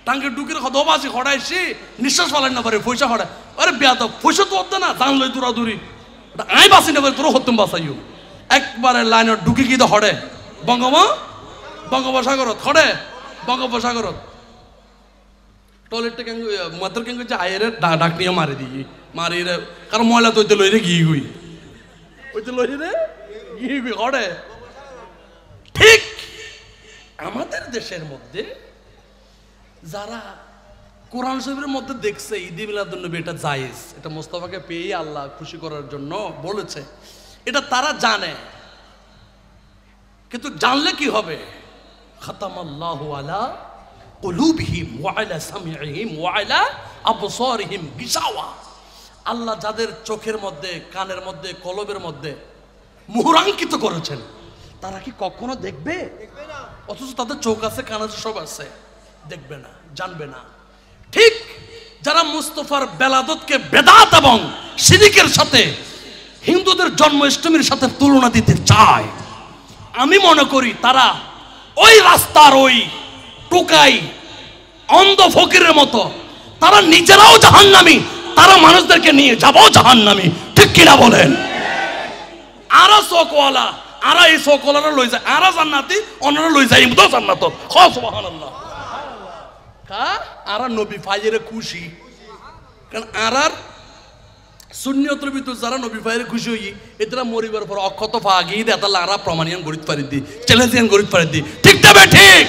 টাঙ্কির ঢুকির দবাসি হড়াইছি নিঃশ্বাস ফালাই না পারে পয়সা হড়ায়, আরে বেয়া তো পয়সা তো হতো না জানলো দূরাদূরি আই বাসি না পারে তোর হতুম বাসাইও একবারে লাইনের ঢুকি গিয়ে তো হড়ে বঙ্গোপসাগরত হড়ে বঙ্গোপসাগরত টয়লেটটা কেন মাত্র কেন করছে আয়ের ডাক নিয়ে মারি দিই মারি রে, কারণ ময়লা তো ওইতে লই রে গিয়ে গুই ওইতে লই রে গিয়ে গুই হড়ে। ঠিক আমাদের দেশের মধ্যে যারা কোরআন শরীফের মধ্যে দেখছে ঈদে মিলাদুন্নবী এটা জায়েজ, এটা মোস্তফাকে পেয়ে আল্লাহ খুশি করার জন্য বলেছে, এটা তারা জানে, কিন্তু জানলে কি হবে খাতামাল্লাহু আলা কুলুবিহিম ওয়া আলা সামিইহিম ওয়া আলা আবসারিহিম গিশাওয়া, আল্লাহ যাদের চোখের মধ্যে কানের মধ্যে কলবের মধ্যে মুহরাঙ্কিত করেছেন তারা কি কখনো দেখবে? অথচ তাদের চোখ আছে কান আছে সব আছে, দেখবে না জানবে না। ঠিক যারা মুস্তফার বেলাদতকে বেদাত এবং শিরিকের সাথে হিন্দুদের জন্মাষ্টমীর সাথে তুলনা দিতে চায়, আমি মনে করি তারা ওই রাস্তার ওই টোকাই অন্ধ ফকিরের মতো, তারা নিজেরাও জাহান্নামী, তারা মানুষদেরকে নিয়ে যাবো জাহান্নামী, ঠিক কিনা বলেন? আরা চোখওয়ালা আরা এই চোখওয়ালারা লই যায়, আরা জান্নাতি অন্যরা লই যায় ইমদো জান্নাত, সুবহানাল্লাহ। আরা নবী ফাইজেরে খুশি, কারণ আরার শূন্যতর ভিতর যারা নবী ফাইজেরে খুশি হই এরা মরিবার পর অক্ষত ফাগি দেতাল আরা প্রমাণিয়ান গরিত পারি দি চ্যালেঞ্জিয়ান গরিত পারি দি, ঠিক তবে ঠিক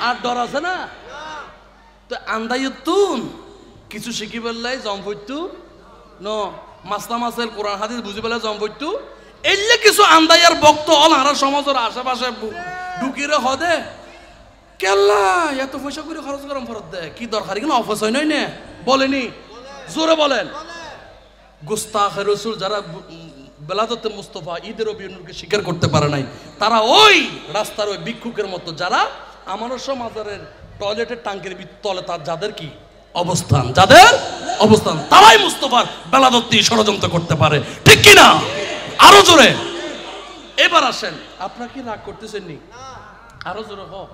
আর ডর আছে না। তো আন্দাইতুন কিছু শিখি বললাই জম হইতু ন মাসলা মাসেল কোরআন হাদিস বুঝি পেলে জম্বইতু এলে কিছু আন্দাইয়ার বক্ত অল হারা সমাজের আশেপাশে ঢুকিরে হদে কেল্লা এত পয়সা করে খরচ করাম ফরত দে কি দরকার এখানে অপচয় নয় না বলেনি জোরে বলেন গুস্তাখ রাসূল যারা বেলাদতে মুস্তাফা ঈদের অভিনয়কে স্বীকার করতে পারে নাই তারা ওই রাস্তার ওই ভিক্ষুকের মতো যারা আমাদের সমাজের টয়লেটের টাঙ্কির তলে তার যাদের কি অবস্থান যাদের অবস্থান তারাই মুস্তাফার বেলাদত্তি ষড়যন্ত্র করতে পারে ঠিক কি না আরো জোরে এবার আসেন আপনারা কি রাগ করতেছেন নি আরো জোরে হোক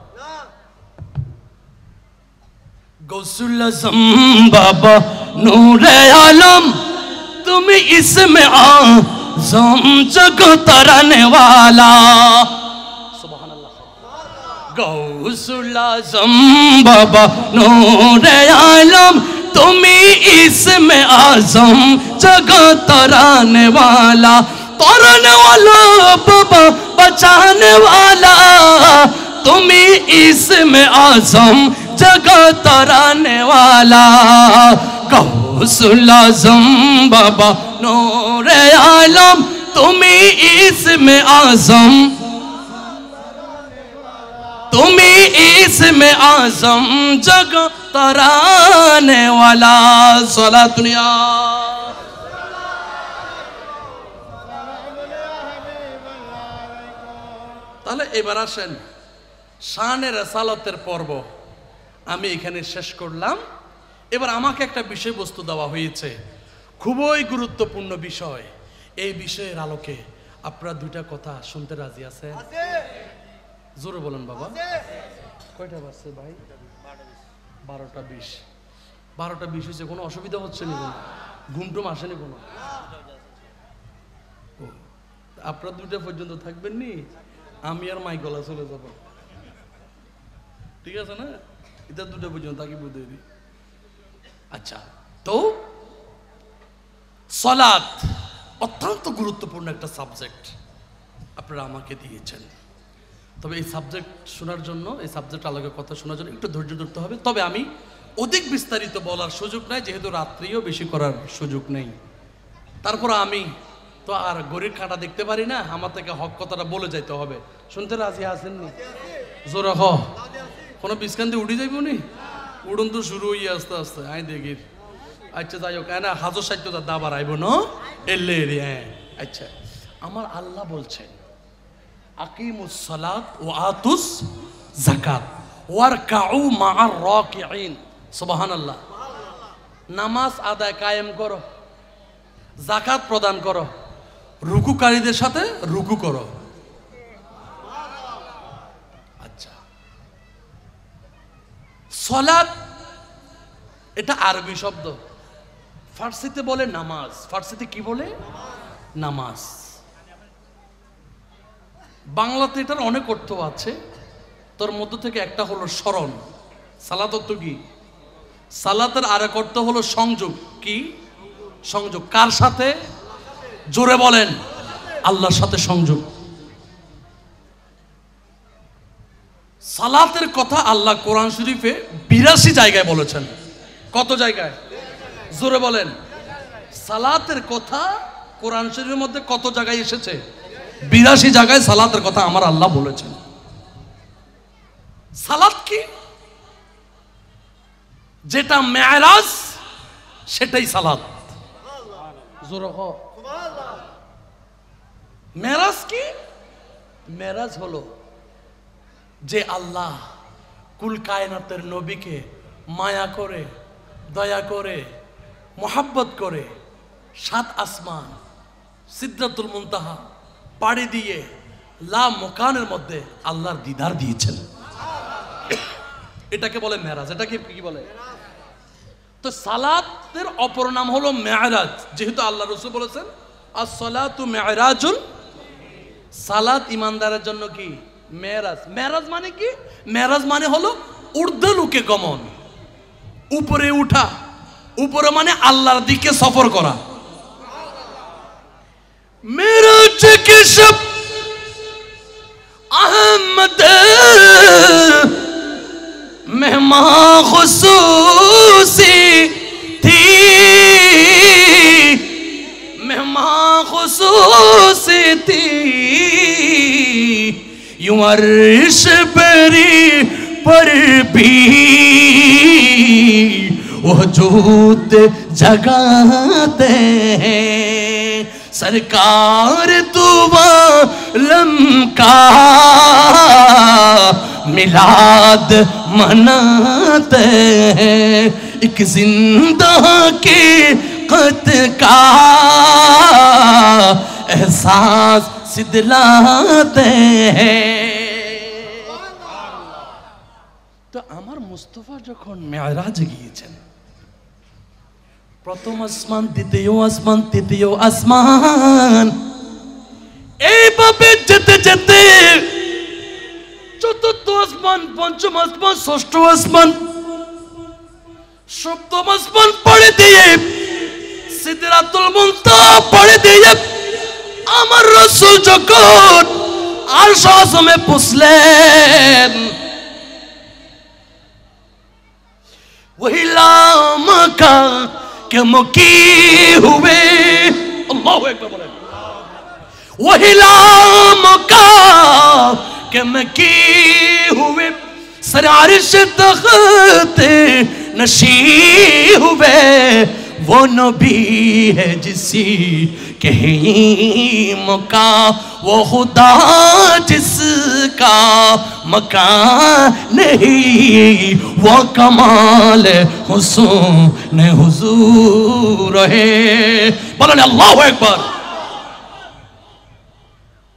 গৌসুল আজম বাবা নূরে আলম তুমি ইসমে আজম জগ তরানে वाला সুবহানাল্লাহ গৌসুল আজম বাবা নূরে আলম তুমি ইসমে আজম জগ তরানে वाला बाबा बचाने वाला তুমি इसमें आजम जगह तराने वाला गौसुल आजम बाबा नूरे आलम তুমি इसमें आजम তুমি इसमें आजम जगह तराने वाला सलात दुनिया তাহলে এবার আসেন শানে রাসালাতের পর্ব আমি এখানে শেষ করলাম এবার আমাকে একটা বিষয়বস্তু দেওয়া হয়েছে খুবই গুরুত্বপূর্ণ বিষয় এই বিষয়ের আলোকে আপনারা দুইটা কথা শুনতে রাজি আছেন জোরে বলেন বাবা কয়টা বাজছে ভাই 12:20 12:20 হয়েছে কোনো অসুবিধা হচ্ছে না ঘুমটুম আসেনি কোনো আপনারা দুইটা পর্যন্ত থাকবেন নি আমি আর মাই গলা চলে যাব ঠিক আছে না এটা দুটো পর্যন্ত তাকে বুঝে দিই আচ্ছা তো সালাত অত্যন্ত গুরুত্বপূর্ণ একটা সাবজেক্ট আপনারা আমাকে দিয়েছেন তবে এই সাবজেক্ট শোনার জন্য এই সাবজেক্ট আলাদা কথা শোনার জন্য একটু ধৈর্য ধরতে হবে তবে আমি অধিক বিস্তারিত বলার সুযোগ নাই যেহেতু রাত্রিও বেশি করার সুযোগ নেই তারপর আমি তো আর গরির কাঁটা দেখতে পারি না আমার থেকে হক কথাটা বলে যাইতে হবে শুনতে রাজি আসেননি জোরে হ কোনো বিস্কান দিয়ে উঠে যাইব নি উড়ন তো শুরু হইয়া আস্তে আস্তে আই দেখি আচ্ছা যাই হোক না হাজার সাহিত্যটা দাবার আইব না এলে রে হ্যাঁ আচ্ছা আমার আল্লাহ বলছেন আকিমুস সালাত ওয়া আতুস যাকাত ওয়ারকাউ মা'আর রাকিঈন সুবহানাল্লাহ নামাজ আদায় কায়েম করো যাকাত প্রদান করো রুকুকারীদের সাথে রুকু করো আচ্ছা সালাত এটা আরবি শব্দ ফার্সিতে বলে নামাজ ফার্সিতে কি বলে নামাজ বাংলাতে এটার অনেক অর্থ আছে তোর মধ্য থেকে একটা হলো স্মরণ সালাত অর্থ কি সালাতের আরেক অর্থ হলো সংযোগ কি সংযোগ কার সাথে জোরে বলেন আল্লাহর সাথে সংযোগ সালাতের কথা আল্লাহ কোরআন শরীফে 82 জায়গায় বলেছেন কত জায়গায় জোরে বলেন সালাতের কথা কোরআন শরীফের মধ্যে কত জায়গায় এসেছে 82 জায়গায় সালাতের কথা আমার আল্লাহ বলেছেন সালাত কি যেটা মেরাজ সেটাই সালাত জোরে হ মেরাজ কি মেরাজ হলো যে আল্লাহ কুল কায়নাতের নবীকে মায়া করে দয়া করে মোহাব্বত করে 7 আসমান সিদরাতুল মুনতাহা পাড়ি দিয়ে লা মকানের মধ্যে আল্লাহর দিদার দিয়েছেন এটাকে বলে মেরাজ এটাকে কি বলে তো সালাতের অপর নাম হলো মেরাজ যেহেতু আল্লাহ রাসূল বলেছেন as-salatu mi'rajul সালাত ইমানদারের জন্য কি মেরাজ মেরাজ মানে কি মেরাজ মানে হলো ঊর্ধ্বলোকে গমন উপরে উঠা উপরে মানে আল্লাহর দিকে সফর করা মেরাজ के सब अहमद मेहमान खुसूसी थी मेहमान खुसूसी थी यूं अर्श पर भी वजूद जगाते हैं सरकार तुवालम का मिलाद मनाते हैं एक जिंदा के कत का एहसास सिदलाते हैं। तो आमार मुस्तफा যখন মেরাজে গিয়েছেন প্রথম আসমান দ্বিতীয় আসমান তৃতীয় আসমান এইভাবে যেতে যেতে চতুর্থ আসমান পঞ্চম আসমান ষষ্ঠ আসমান সপ্তম আসমান পড়ে দিয়ে সিদরাতুল মুনতাহা পড়ে দিয়ে আমার রাসূল যখন আরশ আযমে পৌঁছলেন वही लामका के मुकी हुए अल्लाहु अकबर बोले वही लामका के मुकी हुए सर अर्श तख्त नशी हुए वो नबी है जिसी के मका वो खुदा जिसका मकान नहीं वो कमाल हुस्न हुजूर है बोलें अल्लाहु अकबर।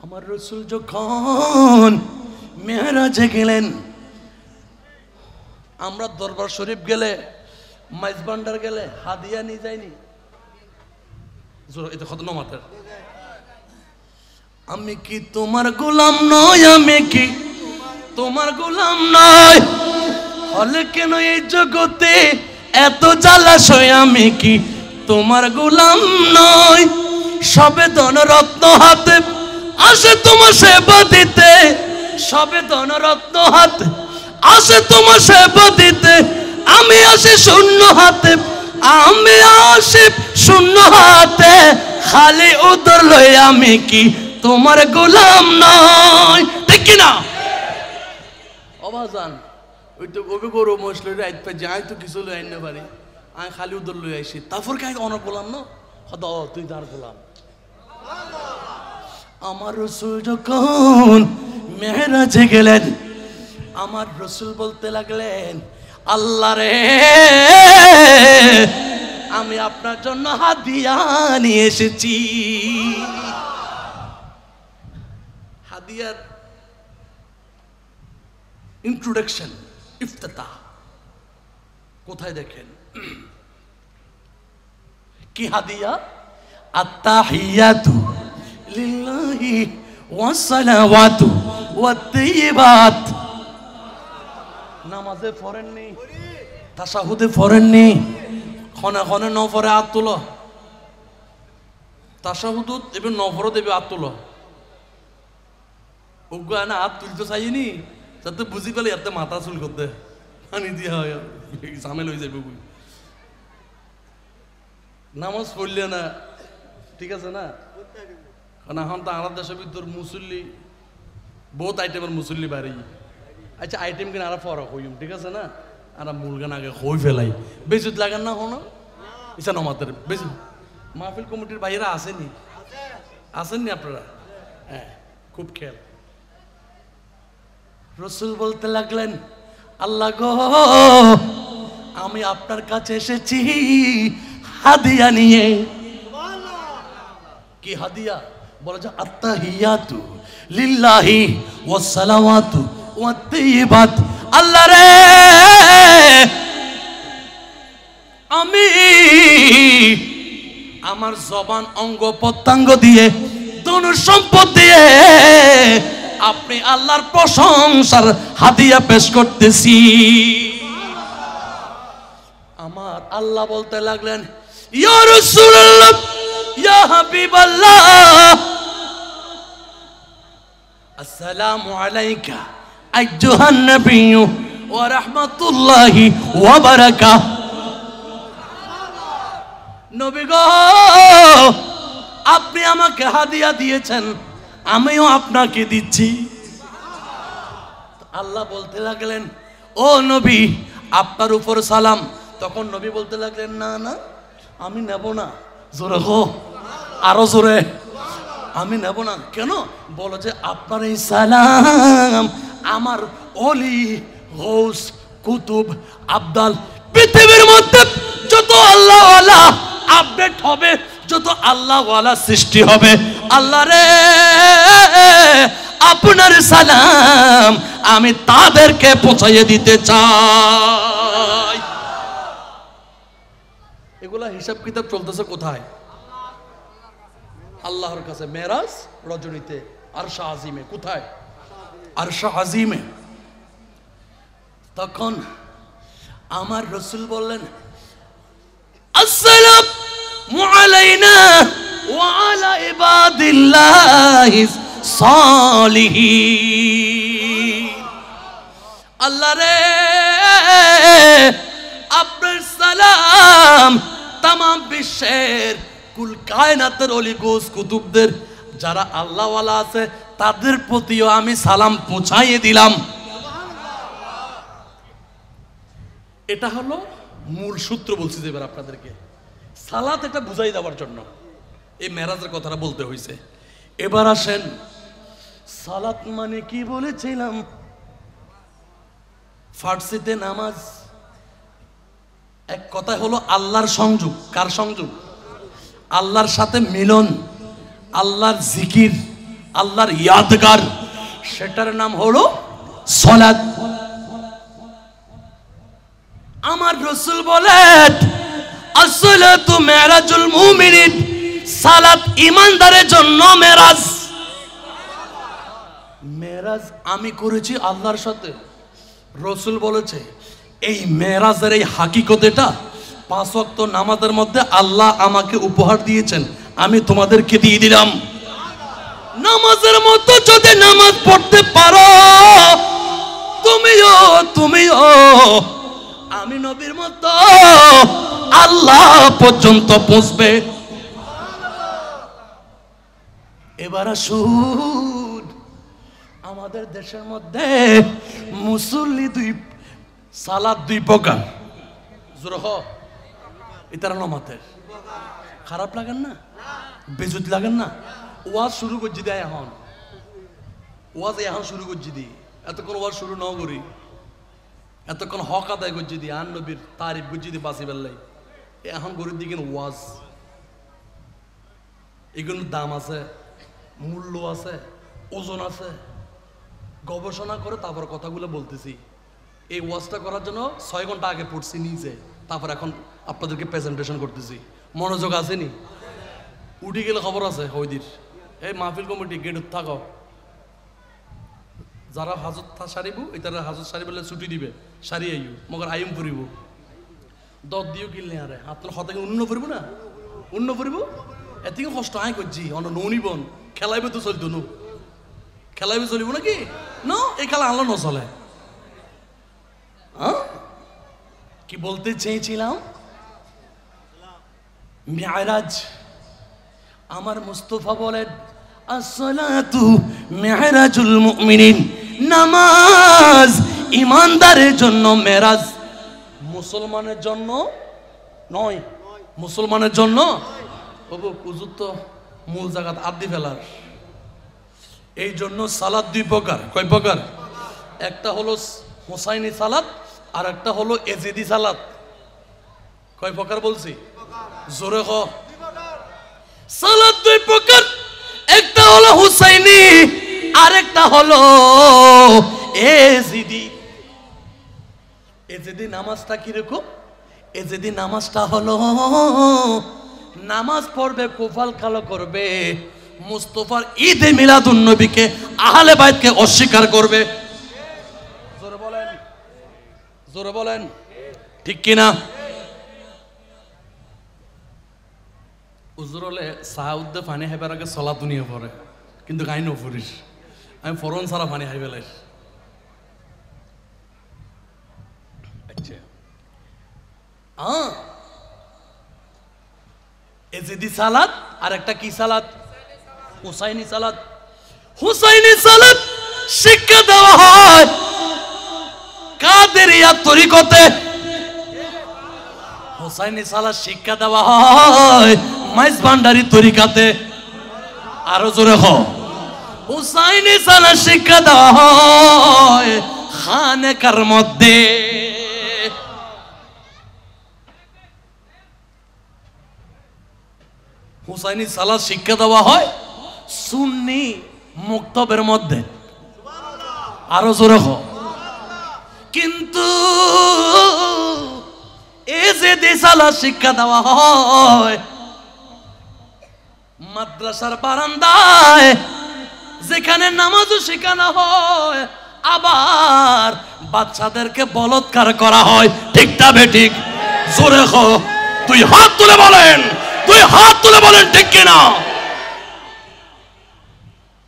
আমার রাসূল যখন মেরাজে গেলেন আমরা দরবার শরীফ গেলে মাইজ ভান্ডার গেলে হাদিয়া নিয়ে যায়নি এটা কত নমাতের আমি কি তোমার গোলাম নয় আমি কি তোমার গোলাম নয় হলে কেন এই জগতে এত জ্বালাশয় আমি কি তোমার গোলাম নয় সবে ধন রত্ন হাতে আসে তোমার সেবা দিতে সবে ধন রত্ন হাতে আসে তোমার সেবা দিতে আমি আসি শূন্য হাতে আমি আসি শূন্য হাতে খালি উদর লই আমি কি তোমার গোলাম নয় ঠিক কি না অবাজান ওই তো ওবে গরু মশলা রাইত পা যাই তো কিছু লই আইনা পারি আমি খালি উদর লই আইছি তারপর কাই অনর গোলাম না খোদা তুই তার গোলাম আমার রাসূল যখন মেরাজে গেলেন আমার রাসূল বলতে লাগলেন আল্লাহ রে আমি আপনার জন্য হাদিয়া নিয়ে এসেছি হাদিয়ার ইন্ট্রোডাকশন ইফতিতাহ কোথায় দেখেন কি হাদিয়া আত্তাহিয়াতু লিল্লাহি ওয়াস সালাওয়াতু ওয়াত তাইয়্যিবাত নামাজে পড়েননি তাশাহুদে পড়েননি খনে খনে নফরে হাত তুলো তাশাহুদুত এবার নফর দেবে হাত তুলো ওগুলো না হাত তুলতে চাইনি যাতে বুঝি পেলে এতে মাথা চুল করতে পানি দিয়ে হয় ঝামেল হয়ে যাবে নামাজ পড়লে না ঠিক আছে না কারণ এখন তো আমাদের দেশের ভিতর মুসল্লি বহুত আইটেমের মুসল্লি বাড়ি আচ্ছা আইটেম কিনা আর ফরক হইম ঠিক আছে না আর মূল গান আগে হই ফেলাই বেজুত লাগান না হনো ইচ্ছা নমাতের বেশি মাহফিল কমিটির বাইরে আসেনি আসেননি আপনারা হ্যাঁ খুব খেয়াল রাসূল বলতে লাগলেন আল্লাহ গো আমি আপনার কাছে এসেছি হাদিয়া নিয়ে কি হাদিয়া বলে যে আত্তাহিয়াতু লিল্লাহি ওয়াস সালাওয়াতু ওয়াত তাইয়্যিবাত আল্লাহ রে আমি আমার জবান অঙ্গ প্রত্যঙ্গ দিয়ে ধন সম্পদ দিয়ে আপনি আল্লাহর প্রশংসার হাদিয়া পেশ করতেছি আমার আল্লাহ বলতে লাগলেন ইয়া রাসূলুল্লাহ ইয়া হাবিবাল্লাহ আসসালামু আলাইকা আইয়ুহান নবিয়্যু ওয়া রাহমাতুল্লাহি ওয়া বারাকাতুহু নবী গো আমাকে হাদিয়া দিয়েছেন, আমিও আপনাকে দিচ্ছি। আল্লাহ বলতে লাগলেন, ও নবী আপনার উপর সালাম। তখন নবী বলতে লাগলেন, না না আমি নেব না। জোরে হো, আরো জোরে, আমি নেব না। কেন? বলো যে আপনার এই সালাম আমার অলি গৌস কুতুব আবদাল পৃথিবীর মধ্যে যত আল্লাহওয়ালা আপডেট হবে, যত আল্লাহওয়ালা সৃষ্টি হবে, আল্লাহ রে আপনার সালাম আমি তাদেরকে পৌঁছাইয়ে দিতে চাই। এগুলা হিসাব কিতাব চলতেছে কোথায়? আল্লাহর কাছে। মেরাজ রজনীতে আরশা আজিমে। কোথায়? আরশা আজিমে। তখন আমার রাসূল বললেন, আসসালামু আলাইনা ওয়া আলা ইবাদিল্লাহিস সালিহিন। আল্লাহ রে আপনার সালাম তামাম বিশ্বের কুল কায়নাতের অলি গোস কুতুবদের যারা আল্লাহওয়ালা আছে তাদের প্রতিও আমি সালাম পৌঁছাইয়ে দিলাম। এটা হলো মূল সূত্র। বলছি যে এবার আপনাদেরকে সালাত এটা বুঝাই দেওয়ার জন্য এই মেরাজের কথাটা বলতে হয়েছে। এবার আসেন, সালাত মানে কি বলেছিলাম? ফার্সিতে নামাজ। এক কথায় হলো আল্লাহর সংযোগ। কার সংযোগ? আল্লাহর সাথে মিলন, আল্লাহর জিকির, আল্লাহর ইয়াদগার, সেটার নাম হলো সালাত। আমার রাসূল বলেন, আসসালাতু মিরাজুল মুমিনিন, সালাত ঈমানদারের জন্য মেরাজ। মেরাজ আমি করেছি আল্লাহর সাথে। রাসূল বলেছে এই মেরাজের এই হাকিকত এটা 5 ওয়াক্ত নামাজের মধ্যে আল্লাহ আমাকে উপহার দিয়েছেন, আমি তোমাদেরকে দিয়ে দিলাম। নামাজের মতো যদি নামাজ পড়তে পারো তুমিও আমি নবীর মতো আল্লাহ পর্যন্ত পৌঁছবে। এবার আসুন, আমাদের দেশের মধ্যে মুসল্লি সালাত 2 প্রকার। জোরহ ইতারা নমাতের খারাপ লাগেন না? বেজুত লাগেন না? ওয়াজ শুরু করছি দেয় এখন, ওয়াজ এখন শুরু করছি দি, এতক্ষণ ওয়াজ শুরু ন করি, এতক্ষণ হক আদায় করছি দি, আন নবীর তারিফ বুঝছি দি বাঁচি বেল্লাই। এখন গরিব দিকে ওয়াজ, এগুলোর দাম আছে, মূল্য আছে, ওজন আছে। গবেষণা করে তারপর কথাগুলো বলতেছি। এই ওয়াজটা করার জন্য 6 ঘন্টা আগে পড়ছি নিজে, তারপর এখন আপনাদেরকে প্রেজেন্টেশন করতেছি। মনোযোগ আসেনি? উঠে গেলে খবর আছে হইদির, এই মাহফিল কমিটি গেটত থাকো, যারা হাজত সারিব এটারা হাজত সারি বলে ছুটি দিবে, সারি আইও মগর আইম ফুরিব দর দিও কিনলে আরে আপনার হতে অন্য ফুরিব না, অন্য ফুরিব এত কষ্ট আয় করছি অন্য ননিবন খেলাইবে তো চলতো নু, খেলাইবে চলিব নাকি? ন এই খেলা আনলো ন চলে। কি বলতে চেয়েছিলাম? মেরাজ। আমার মুস্তাফা বলেন, আসসালাতু মেরাজুল মুমিনিন, নামাজ ঈমানদারের জন্য মেরাজ, মুসলমানের জন্য নয়। মুসলমানের জন্য হুজুর তো মূল জায়গা আদি ফেলার। এই জন্য সালাত 2 প্রকার। কয় প্রকার? একটা হলো হোসাইনি সালাত আর একটা হলো এজিদি সালাত। কয় প্রকার বলছি? জোরে হ। সালাত 2 প্রকার, একটা হলো হুসাইনি আর একটা হলো এজিদি। এজিদি নামাজটা কিরকম? এজিদি নামাজটা হলো নামাজ পড়বে, কোফাল কালো করবে, মুস্তাফার ঈদে মিলাদুন নবীকে আহলে বাইতকে অস্বীকার করবে। জোরে বলেন, জোরে বলেন, ঠিক কিনা? উজরলে সাহাউদ্দে ফানি হাইবার আগে সলা দুনিয়া পড়ে, কিন্তু গাই নফরিস আমি ফরন সারা ফানি হাই বেলাই। আচ্ছা এজিদি সালাত আর একটা কি সালাত? হুসাইনি সালাত, হুসাইনি সালাত শিক্ষা দেওয়া হয় কাদেরিয়া তরিকতে। হুসাইনি সালাত শিক্ষা দেওয়া হয় মাইজ ভান্ডারি তরিকাতে। আরো জোরে হ। হুসাইনি সালাত শিক্ষা দেওয়া হয় খানেকার মধ্যে। হুসাইনি সালাত শিক্ষা দেওয়া হয় সুন্নি মুক্তবের মধ্যে। আরো জোরে হ। কিন্তু এই যে সালাত শিক্ষা দেওয়া হয় মাদ্রাসার বারান্দায়, যেখানে নামাজও শেখানো হয়, আবার বাচ্চাদেরকে বলৎকার করা হয়। ঠিকটা বেঠিক? জোরে হ। তুই হাত তুলে বলেন, তুই হাত তুলে বলেন ঠিক কিনা?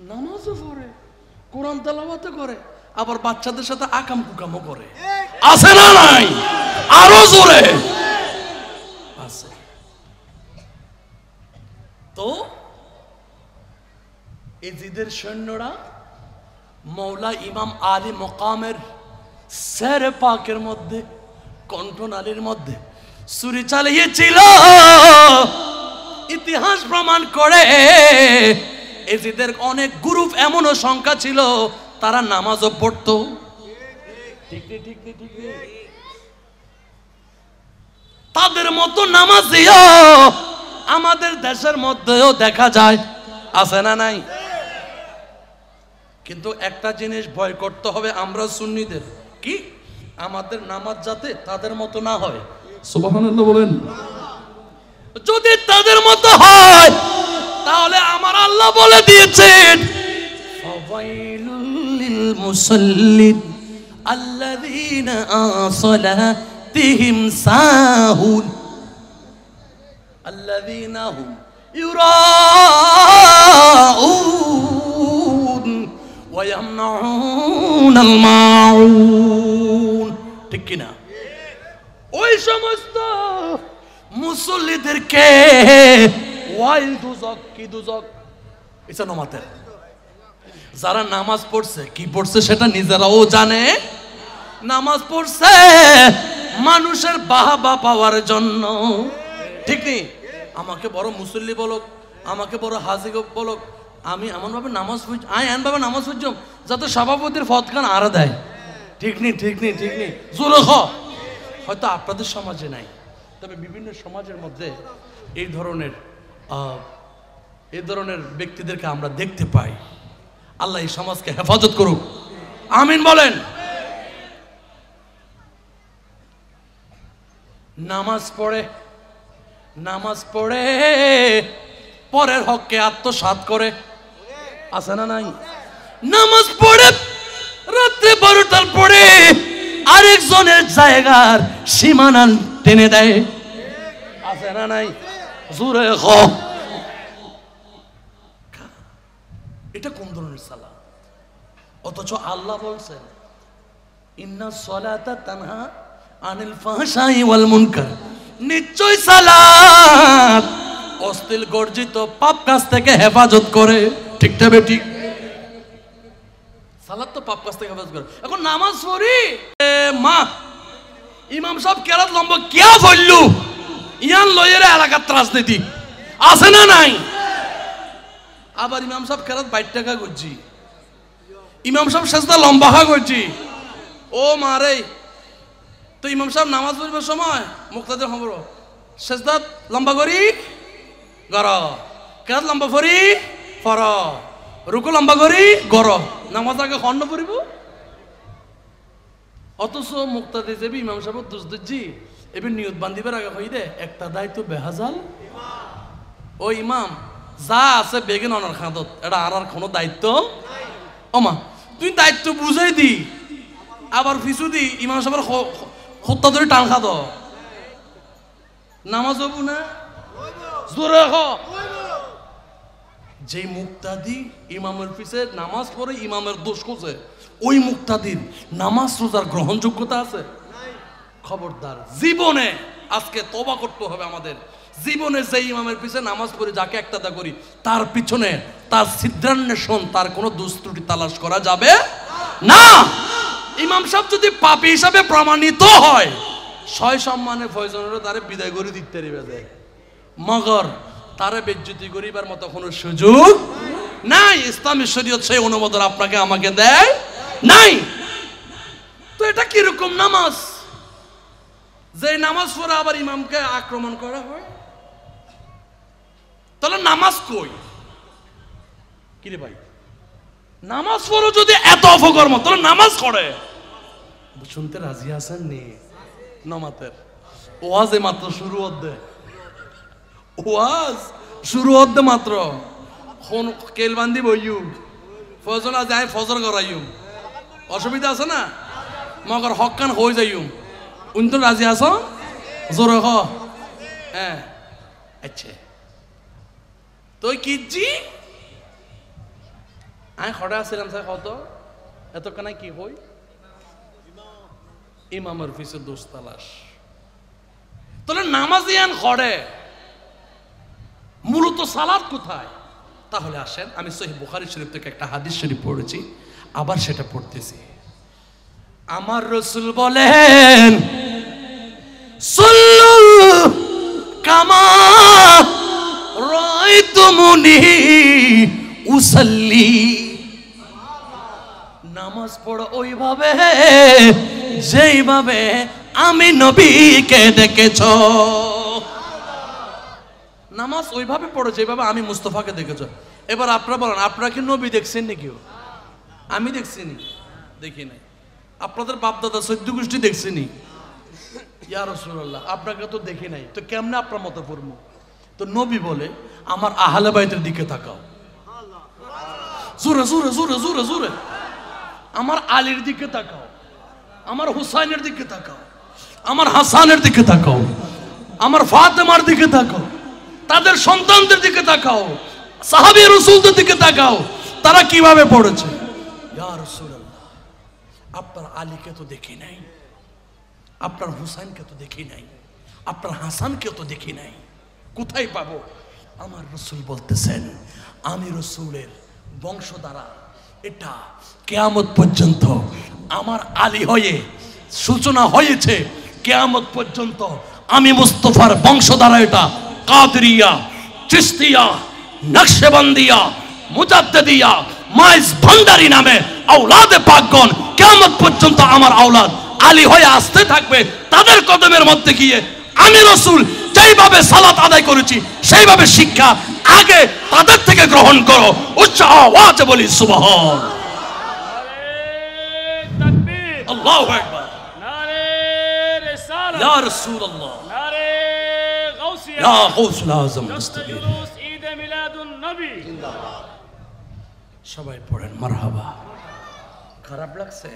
নামাজও পড়ে, কোরআন তেলাওয়াত করে, আবার বাচ্চাদের সাথে আকাম কুকামও করে। আছে না নাই? আরো জোরে আছে। তো এজিদের সৈন্যরা মৌলা ইমাম আলী মকামের সেরে পাকের মধ্যে, কণ্ঠনালীর মধ্যে ছুরি চালিয়েছিল। ইতিহাস প্রমাণ করে এজিদের অনেক গ্রুপ এমনও সংখ্যা ছিল তারা নামাজও পড়তো। ঠিক ঠিক ঠিক ঠিক। তাদের মতো নামাজিও আমাদের দেশের মধ্যেও দেখা যায়। আছে না নাই? কিন্তু একটা জিনিস ভয় করতে হবে আমরা সুন্নিদের, কি আমাদের নামাজ যাতে তাদের মতো না হয়। সুবহানাল্লাহ বলেন। যদি তাদের মতো হয় তাহলে আমার আল্লাহ বলে দিয়েছেন ফাওয়াইলুল লিল মুসাল্লিন আল্লাযীনা আসালাতিহিম সাহুন আল্লাযীনা হুম ইউরাউন ওয়া ইয়ামনাউনাল মাউন। ঠিক কি না? ওই সমস্ত মুসল্লিদেরকে ওয়াইল দুজক, কি দুজক? এটা নমাতের যারা নামাজ পড়ছে, কি পড়ছে সেটা নিজেরাও জানে। নামাজ পড়ছে মানুষের বাহবা পাওয়ার জন্য। ঠিক নেই? আমাকে বড় মুসল্লি বলক, আমাকে বড় হাজি বলক, আমি এমন ভাবে নামাজ পড়ছি, ভাবে নামাজ পড়ছম যাতে সভাপতির ফতখান আরো দেয়। ঠিক নেই? ঠিক নেই? ঠিক নেই? জোরে হ। হয়তো আপনাদের সমাজে নাই, তবে বিভিন্ন সমাজের মধ্যে এই ধরনের ব্যক্তিদেরকে আমরা দেখতে পাই। আল্লাহ এই সমাজকে হেফাজত করুক, আমিন বলেন। নামাজ পড়ে পরের হককে আত্মসাৎ করে। আছে না নাই? নামাজ পড়ে রাত্রে 12টার পরে আরেকজনের জায়গার সীমানা টেনে দেয়। আছে না নাই? জোরে হ। এটা কোন ধরনের সালাত? অথচ আল্লাহ বলছেন ইন্নাস সালাতা তানহা আনিল ফাহশাই ওয়াল মুনকার। নিশ্চয় সালাত অশ্লীল গর্জিত পাপ কাজ থেকে হেফাজত করে। ঠিকটা বেঠিক? সালাত তো পাপ কাজ থেকে হেফাজত করে। এখন নামাজ পড়ি মা ইমাম সাহেব কেরাত লম্বা কিয়া বললু ইয়ান লয়ের এলাকার রাজনীতি। আছে না নাই? আবার ইমাম সাহেব কেরাত 22 টাকা করছি, ইমাম সাহেব সেজদা লম্বা করছি। ও মারে, তো ইমাম সাহেব নামাজ পড়বার সময় মুক্তাদের খবর সেজদা লম্বা করি গর, কেরাত লম্বা করি ফর, রুকু লম্বা করি গর, নামাজ আগে খন্ড পড়িব। অথচ মুক্তাদি যাবি ইমাম সাহেব দোষ দিচ্ছি এবার নিয়ত বান্ধিবার আগে হই দে একটা দায়িত্ব বেহাজাল। ও ইমাম যা আছে বেগে ননার খাঁদত, এটা আর কোনো দায়িত্ব। ওমা তুই দায়িত্ব বুঝাই দি আবার ফিসু দি ইমাম সাহেবের হত্যা ধরে টান খাদ, নামাজ হবু না? জোরে হ। যে মুক্তাদি ইমামের পিছে নামাজ পড়ে ইমামের দোষ খোঁজে, ওই মুক্তাদির নামাজ রোজার গ্রহণযোগ্যতা আছে? খবরদার, জীবনে আজকে তওবা করতে হবে আমাদের। জীবনে যে ইমামের পিছে নামাজ পড়ি যাকে একটাদা করি তার পিছনে তার ছিদ্রান্বেষণ, তার কোনো দুস্ত্রুটি তালাশ করা যাবে না। ইমাম সাহেব যদি পাপী হিসাবে প্রমাণিত হয়, ছয় সম্মানে ফয়জনেরও তারে বিদায় করে দিতে পারবে, মগর তারে বেজ্জতি করিবার মতো কোনো সুযোগ নাই। ইসলামী শরীয়ত সেই অনুমোদন আপনাকে আমাকে দেয় নাই। তো এটা কিরকম নামাজ, যে নামাজ পড়ে আবার ইমামকে আক্রমণ করা হয়? তাহলে নামাজ কই? কিরে ভাই, নামাজ পড়ো যদি এত অপকর্ম, তাহলে নামাজ করে শুনতে রাজি আছেন নি? নমাতের ওয়াজে মাত্র শুরু হদ্দে, ওয়াজ শুরু হদ্দে মাত্র কোন কেলবান্দি বইয়ু ফজর যায়, ফজর করাইউ, অসুবিধা আছে না? মগর হকান হয়ে যাইউ, উনি রাজি আছ? জোরে হ। হ্যাঁ, আচ্ছা তুই কিজি আমি খড়ে আসছিলাম স্যার, কত এতক্ষণ কি হই ইমামের পিছে দোষ তালাশ। তাহলে নামাজিয়ান খড়ে মূলত সালাত কোথায়? তাহলে আসেন, আমি সহিহ বুখারী শরীফ থেকে একটা হাদিস শরীফ পড়েছি, আবার সেটা পড়তেছি। আমার রাসূল বলেন, সাল্লু কামা রাআইতুমুনি উসাল্লি, নামাজ পড়ো ওইভাবে যেইভাবে আমি নবীকে দেখেছো। নামাজ ওইভাবে পড়ো যেভাবে আমি মুস্তাফাকে দেখেছো। এবার আপনারা বলেন, আপনারা কি নবী দেখছেন নাকি? আমি দেখছিনি? দেখি নাই। আপনাদের বাপদাদা 14 গোষ্ঠী দেখছিনি? ইয়া রাসূলুল্লাহ, আপনাকে তো দেখি নাই, তো কেমনে আপনার মতো পড়বো? তো নবী বলে, আমার আহলে বাইতের দিকে তাকাও, জোরে জোরে জোরে জোরে জোরে, আমার আলীর দিকে তাকাও, আমার হুসাইনের দিকে তাকাও, আমার হাসানের দিকে তাকাও, আমার ফাতেমার দিকে তাকাও, তাদের সন্তানদের দিকে তাকাও, সাহাবী রাসূলদের দিকে তাকাও, তারা কিভাবে পড়েছে। ইয়া রাসূলুল্লাহ, আপনার আলীকে তো দেখি নাই, আপনার হুসাইনকে তো দেখি নাই, আপনার হাসানকে তো দেখি নাই, কোথায় পাবো? আমার রাসূল বলতেছেন, আমি রাসূলের বংশ দ্বারা এটা কিয়ামত পর্যন্ত আমার আলী হয়ে সূচনা হয়েছে। কিয়ামত পর্যন্ত আমি মুস্তাফার বংশ দ্বারা এটা কাদরিয়া, চিশতিয়া, নকশবন্দিয়া, মুজাদ্দিদিয়া, মাইজ ভান্ডারী নামে আওলাদে পাকগণ কিয়ামত পর্যন্ত আমার আওলাদ আলী হয়ে আসতে থাকবে। তাদের কদমের মধ্যে গিয়ে আমি রাসূল যেইভাবে সালাত আদায় করেছি সেইভাবে শিক্ষা আগে তাদের থেকে গ্রহণ করো। উচ্চ আওয়াজে বলি সুবহান। আল্লাহু আকবার। নারে রিসালাত, ইয়া রাসূলুল্লাহ, নারে গাউসিয়া, ইয়া গাউসুল আযম মুস্তাকির। জুলুস ঈদ মিলাদুন নবী। সবাই পড়েন মারহাবা। খারাপ লাগছে?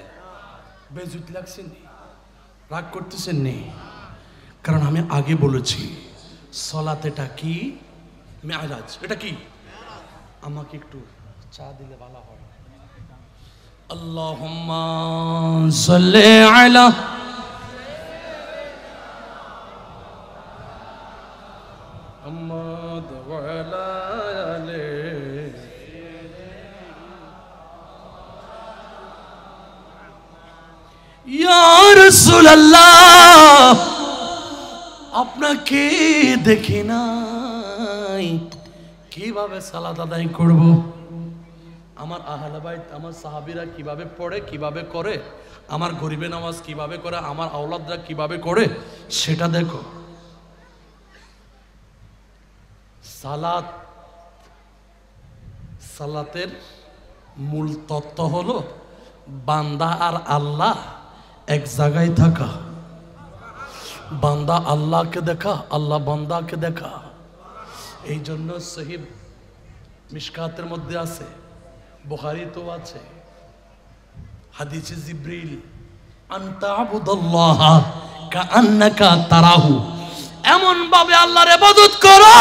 বেজুত লাগছে নি? রাগ করতেছেন নি? কারণ আমি আগে বলেছি সালাত এটা কি? মেরাজ। এটা কি? আমাকে একটু চা দিলে ভালো হয়। আল্লাহুম্মা সাল্লি আলা মুহাম্মাদ ওয়া আলা আলি ইয়া রাসূলুল্লাহ, আপনাকে দেখি নাই, কিভাবে সালাত আদায় করব? আমার আহলে বাইত, আমার সাহাবীরা কিভাবে পড়ে, কিভাবে করে, আমার গরিবে নামাজ কিভাবে করে, আমার আওলাদরা কিভাবে করে, সেটা দেখো। সালাত, সালাতের মূল তত্ত্ব হলো বান্দা আর আল্লাহ এক জায়গায় থাকা। বান্দা আল্লাহকে দেখা, আল্লাহ বান্দাকে দেখা। এই জন্য সহিহ মিশকাতের মধ্যে আছে, বুখারী তো আছে, হাদিসে জিবরিল, আনতা আবুদুল্লাহ কাআন্নাকা তারাহু, এমন ভাবে আল্লাহর ইবাদত করো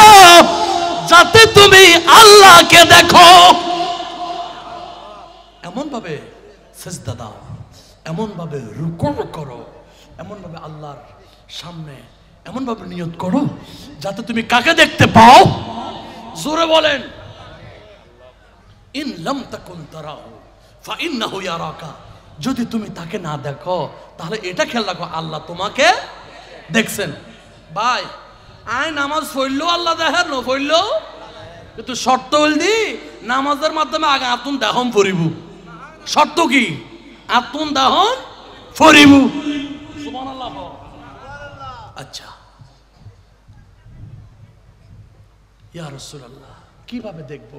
যাতে তুমি আল্লাহকে দেখো। এমন ভাবে সিজদা দাও, এমন ভাবে রুকু করো, এমন ভাবে আল্লাহর সামনে এমন ভাবে নিয়ত করো যাতে তুমি কাকে দেখতে পাও। জোরে বলেন। ইন লাম তাকুন তারাহু ফাইন্নাহু ইয়ারাকা, যদি তুমি তাকে না দেখো তাহলে এটা খেয়াল রাখো আল্লাহ তোমাকে দেখছেন। ভাই আয় নামাজ পড়লো আল্লাহ দেখেন না পড়লো, কিন্তু শর্ত হলদি নামাজের মাধ্যমে আগে আতুন দাহন ফরিব। শর্ত কি? আতুন দাহন ফরিব। সুবহানাল্লাহ। আচ্ছা ইয়া রাসূলুল্লাহ, কিভাবে দেখব?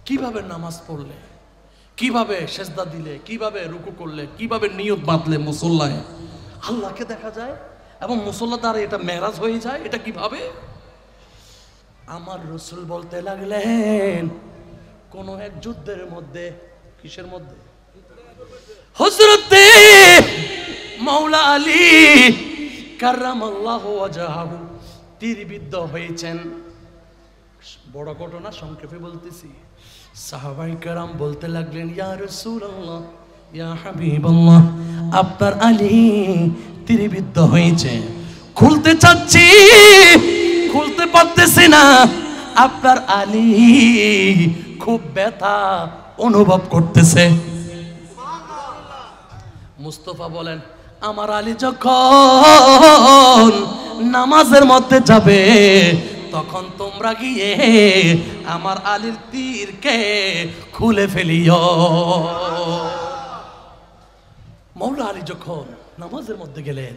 কিভাবে নামাজ পড়লে, কিভাবে সেজদা দিলে, কিভাবে রুকু করলে, কিভাবে নিয়ত বাঁধলে মুসল্লায় আল্লাহকে দেখা যায় এবং মুসল্লা দ্বারা এটা মেরাজ হয়ে যায়? এটা কিভাবে? আমার রাসূল বলতে লাগলেন, কোন এক যুদ্ধের মধ্যে, কিসের মধ্যে? হযরতে মাওলা আলী কাররামাল্লাহু ওয়াজহাহু তীরবিদ্ধ হয়েছেন। বড় ঘটনা সংক্ষেপে বলতেছি। সাহাবায়ে কেরাম বলতে লাগলেন, ইয়া রাসূলুল্লাহ, ইয়া হাবিবাল্লাহ, আপনার আলী তীরবিদ্ধ হয়েছে, খুলতে চাচ্ছি খুলতে পারতেছি না। আপনার আলী খুব ব্যথা অনুভব করতেছে। মুস্তাফা বলেন, আমার আলী যখন নামাজের মধ্যে যাবে তখন তোমরা গিয়ে আমার আলীর তীরকে খুলে ফেলিও। মাওলা আলী যখন নামাজের মধ্যে গেলেন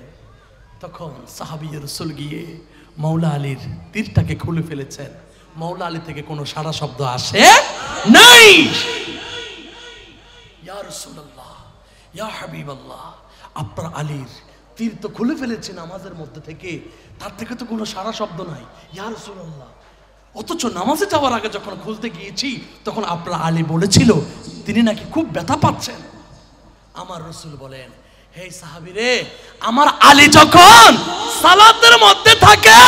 তখন সাহাবী রাসূল গিয়ে মাওলা আলীর তীরটাকে খুলে ফেলেছেন। মাওলা আলী থেকে কোনো সাড়া শব্দ আসে নাই। ইয়া রাসূলুল্লাহ, ইয়া হাবিবাল্লাহ, আপনার আলীর তীর তো খুলে ফেলেছে নামাজের মধ্যে থেকে, তার থেকে তো কোনো সারা শব্দ নাই। ইয়া রাসূলুল্লাহ, অথচ নামাজে যাওয়ার আগে যখন খুলতে গিয়েছি তখন আপনার আলী বলেছিল তিনি নাকি খুব ব্যথা পাচ্ছেন। আমার রাসূল বলেন, হে সাহাবী রে, আমার আলী যখন সালাতের মধ্যে থাকে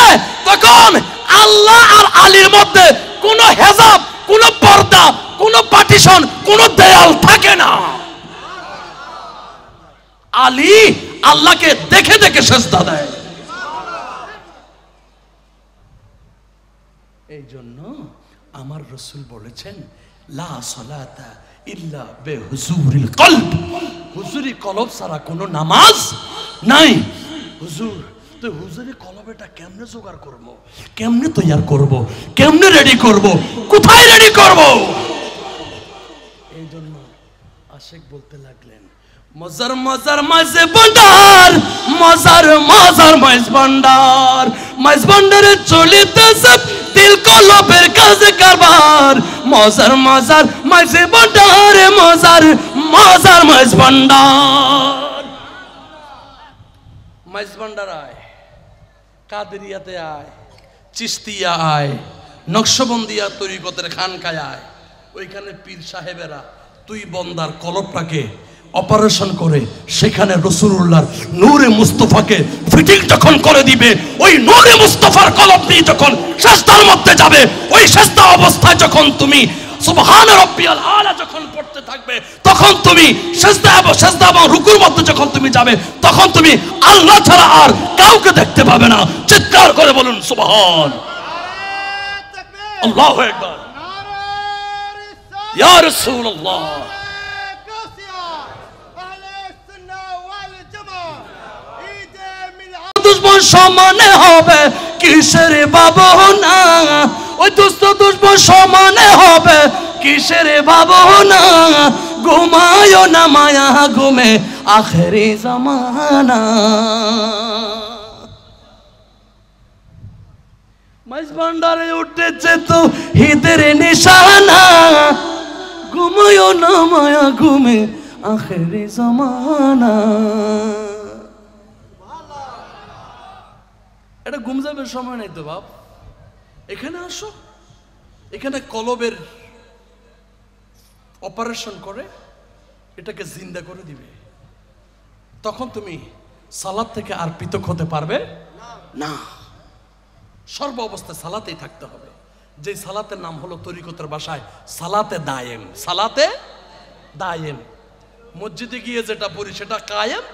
তখন আল্লাহ আর আলীর মধ্যে কোনো হেজাব, কোনো পর্দা, কোনো পার্টিশন, কোনো দেয়াল থাকে না। আলী আল্লাহকে দেখে দেখে সেজদা দেয়। এই জন্য আমার রাসূল বলেছেন, লা সালাতা ইল্লা বিহুজুরিল কলব, হুজুরি কলব ছাড়া কোনো নামাজ নাই। হুজুর, তো হুজুরি কলবটা কেমনে জোগাড় করব, কেমনে তৈয়ার করব, কেমনে রেডি করব, কোথায় রেডি করব? এই জন্য আশিক বলতে লাগলেন, মজার মজার মাঝে ভান্ডার, মজার মজার মাঝ ভান্ডার, মাঝ ভান্ডারে চলিতেছে দিল কলবের কাজে কারবার। মজার মজার মাঝে ভান্ডার, মজার মজার মাঝ ভান্ডার। মাঝ ভান্ডার আয়, কাদেরিয়াতে আয়, চিশতিয়া আয়, নকশবন্দিয়া তরিকতের খানকায় আয়, ওইখানে পীর সাহেবেরা তুই বন্দার কলবটাকে অপারেশন করে সেখানে রাসূলুল্লাহর নূরে মুস্তাফাকে ফিটিং যখন করে দিবে, ওই নূরে মুস্তাফার কলব দিয়ে যখন সিজদার মধ্যে যাবে, ওই সিজদা অবস্থায় যখন তুমি সুবহান রাব্বিয়াল আলা যখন পড়তে থাকবে, তখন তুমি সিজদা এবং রুকুর মধ্যে যখন তুমি যাবে, তখন তুমি আল্লাহ ছাড়া আর কাউকে দেখতে পাবে না। চিৎকার করে বলুন সুবহান আল্লাহু আকবার। ইয়া রাসূলুল্লাহ, দুশ্মন সমানে হবে কিসের ভাবনা, ওই দুষ্ট দুশ্মন সমানে হবে কিসের ভাবনা, ঘুমায় না মায়া ঘুমে আখেরি জামানা। মাঝ ভান্ডারে উঠেছে তো হিদের নিশানা, ঘুমায় না মায়া ঘুমে আখেরি জামানা। এটা ঘুম যাবার সময় নাই তো বাপ, এখানে আসো, এখানে কলবের অপারেশন করে এটাকে জিন্দা করে দিবে, তখন তুমি সালাত থেকে আর পৃথক হতে পারবে না। সর্ব অবস্থায় সালাতেই থাকতে হবে। যে সালাতের নাম হলো তরিকতের ভাষায় সালাতে দায়েম। সালাতে দায়েম, মসজিদে গিয়ে যেটা পড়ি সেটা কায়েম,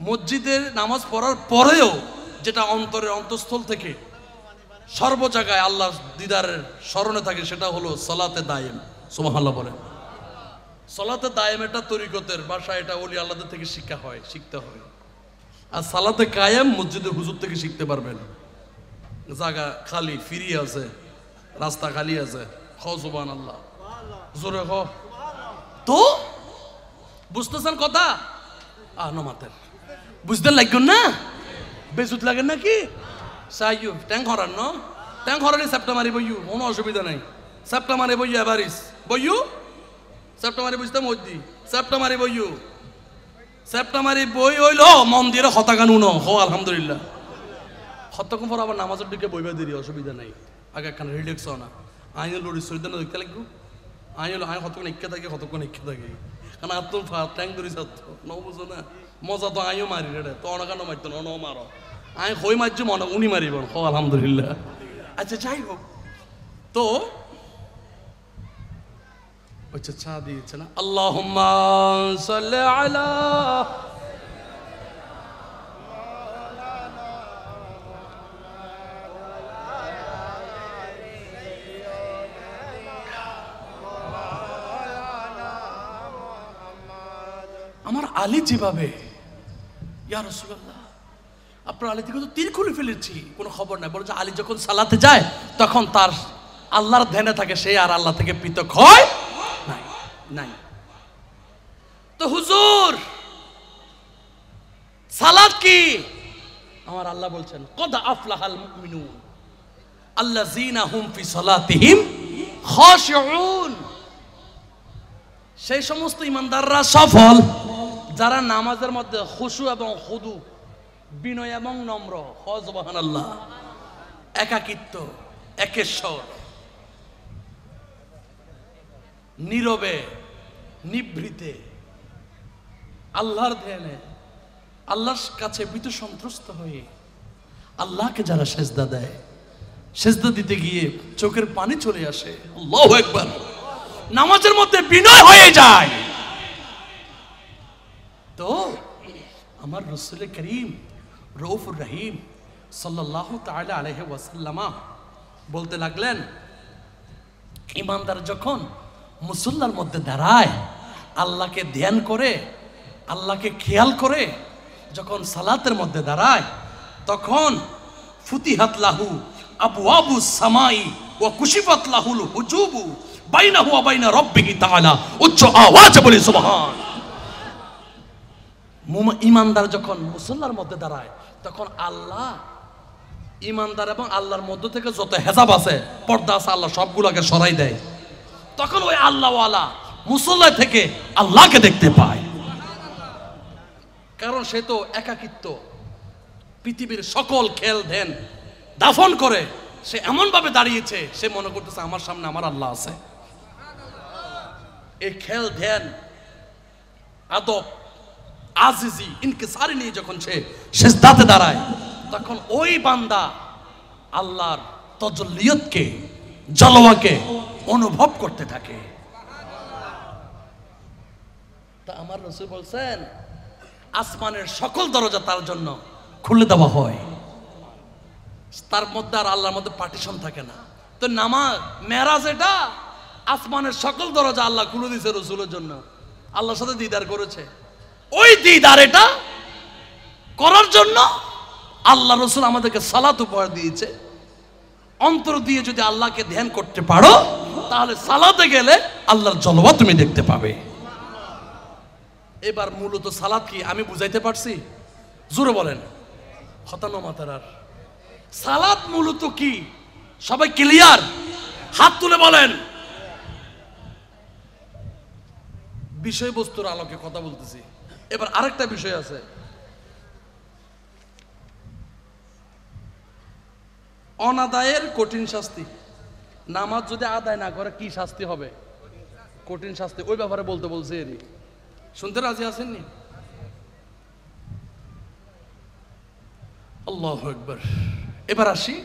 মসজিদের নামাজ পড়ার পরেও যেটা অন্তরের অন্তঃস্থল থেকে সর্ব জায়গায় আল্লাহ দিদারের স্মরণে থাকে, সেটা হলো সালাতে দায়েম। সুবহানাল্লাহ বলেন। সালাতে দায়েম এটা তরিকতের ভাষা, এটা ওলি আল্লাহদের থেকে শিখতে হয়। আর সালাতে কায়েম মসজিদে হুজুর থেকে শিখতে পারবেন। জায়গা খালি ফ্রি আছে, রাস্তা খালি আছে, খ সুবহানাল্লাহ জোরে খ। তো বুঝতেছেন কথা? নমাতের বুঝতে লাগবেন না, বেজুত লাগেন নাকি? সাইয়ু ট্যাঙ্ক হরান ন, ট্যাঙ্ক হরানি সেপ্টেম্বরে বইয়ু, কোনো অসুবিধা নাই। সেপ্টেম্বরে বইয়ু এভারিস বইয়ু, সেপ্টেম্বরে বুঝতাম ওই সেপ্টেম্বরে বইয়ু, সেপ্টেম্বরে বই হইল মন্দিরে হতাকানু ন হো আলহামদুলিল্লাহ। হতকম পর আবার নামাজের দিকে বইবা দেরি, অসুবিধা নাই। আগে একখানে রিল্যাক্স হও না, আইন লড়ি শরীর দেখতে লাগবো। আইন হতক্ষণ ইচ্ছা থাকে, হতক্ষণ ইচ্ছা থাকে, কারণ আর তোর ট্যাঙ্ক ধরি ছাত্র ন বুঝো না, মজা তো আইও মারি রে, তো অনেকানো মারতো ন মারো, আই হই মারছি মনে উনি মারিব হো আলহামদুলিল্লাহ। আচ্ছা যাই হোক, তো আচ্ছা চা দিয়েছে না, আল্লাহুম্মা সাল্লি আলা আমার আলী যেভাবে, ইয়া রাসূলুল্লাহ আপনার আলী থেকে তো তীর খুলে ফেলেছি, কোনো খবর নাই। বলে যে আলী যখন সালাতে যায় তখন তার আল্লাহর ধ্যানে থাকে, সে আর আল্লাহ থেকে পৃথক হয় নাই নাই। তো হুজুর সালাত কি? আমার আল্লাহ বলছেন কদ আফলাহাল মুমিনুন আল্লাযীনা হুম ফি সালাতিহিম খাশিউন। সেই সমস্ত ইমানদাররা সফল যারা নামাজের মধ্যে খুশু এবং খুদু, বিনয় এবং নম্র, সুবহানাল্লাহ, একাকিত্ব, একেশ্বর, নীরবে নিভৃতে আল্লাহর ধ্যানে, আল্লাহর কাছে ভীত সন্ত্রস্ত হয়ে আল্লাহকে যারা সেজদা দেয়, সেজদা দিতে গিয়ে চোখের পানি চলে আসে, আল্লাহু আকবার, নামাজের মধ্যে বিনয় হয়ে যায়। তো আমার রাসূল করিম রউফুর রহিম সাল্লাল্লাহু তাআলা আলাইহি ওয়াসাল্লাম বলতে লাগলেন, ইমানদার যখন মুসল্লার মধ্যে দাঁড়ায়, আল্লাহকে ধ্যান করে, আল্লাহকে খেয়াল করে যখন সালাতের মধ্যে দাঁড়ায়, তখন ফুতিহাত লাহু আবওয়াবুস সামাই ওয়া কুশিফাত লাহুল হুজুবু বাইনাহু ওয়া বাইনা রাব্বিহি তাআলা। উচ্চ আওয়াজে বলি সুবহান। ইমানদার যখন মুসল্লার মধ্যে দাঁড়ায়, তখন আল্লাহ ইমানদার এবং আল্লাহর মধ্য থেকে যত হেজাব আছে, পর্দা আছে, আল্লাহ সবগুলোকে সরাই দেয়। তখন ওই আল্লাহওয়ালা মুসল্লা থেকে আল্লাহকে দেখতে পায়, কারণ সে তো একাকিত্ব, পৃথিবীর সকল খেল ধ্যান দাফন করে সে এমন ভাবে দাঁড়িয়েছে, সে মনে করতেছে আমার সামনে আমার আল্লাহ আছে। এই খেল ধ্যান, আদব, আজিজি, ইনকিসারি নিয়ে যখন সে সিজদাতে দাঁড়ায়, তখন ওই বান্দা আল্লাহর তাজাল্লিয়াতকে, জলওয়াকে অনুভব করতে থাকে। তা আমার রাসূল বলছেন, আসমানের সকল দরজা তার জন্য খুলে দেওয়া হয়, তার মধ্যে আর আল্লাহর মধ্যে পার্টিশন থাকে না। তো নামাজ মেরাজ, এটা আসমানের সকল দরজা আল্লাহ খুলে দিয়েছে রাসূলের জন্য, আল্লাহর সাথে দিদার করেছে। ওই দিদার এটা করার জন্য আল্লাহ রাসূল আমাদেরকে সালাত উপহার দিয়েছে। অন্তর দিয়ে যদি আল্লাহকে ধ্যান করতে পারো, তাহলে সালাতে গেলে আল্লাহর জলওয়া তুমি দেখতে পাবে। এবার মূলত সালাত কি আমি বুঝাইতে পারছি? জোরে বলেন, খতানো মাতারার সালাত মূলত কি? সবাই ক্লিয়ার? হাত তুলে বলেন। বিষয়বস্তুর আলোকে কথা বলতেছি। এবার আরেকটা বিষয় আছে, অনাদায়ের কঠিন শাস্তি। নামাজ যদি আদায় না করে কি শাস্তি হবে? কঠিন শাস্তি। ওই ব্যাপারে বলতে বলছে, এরই শুনতে রাজি আছেননি? আল্লাহু আকবার। এবার আসি,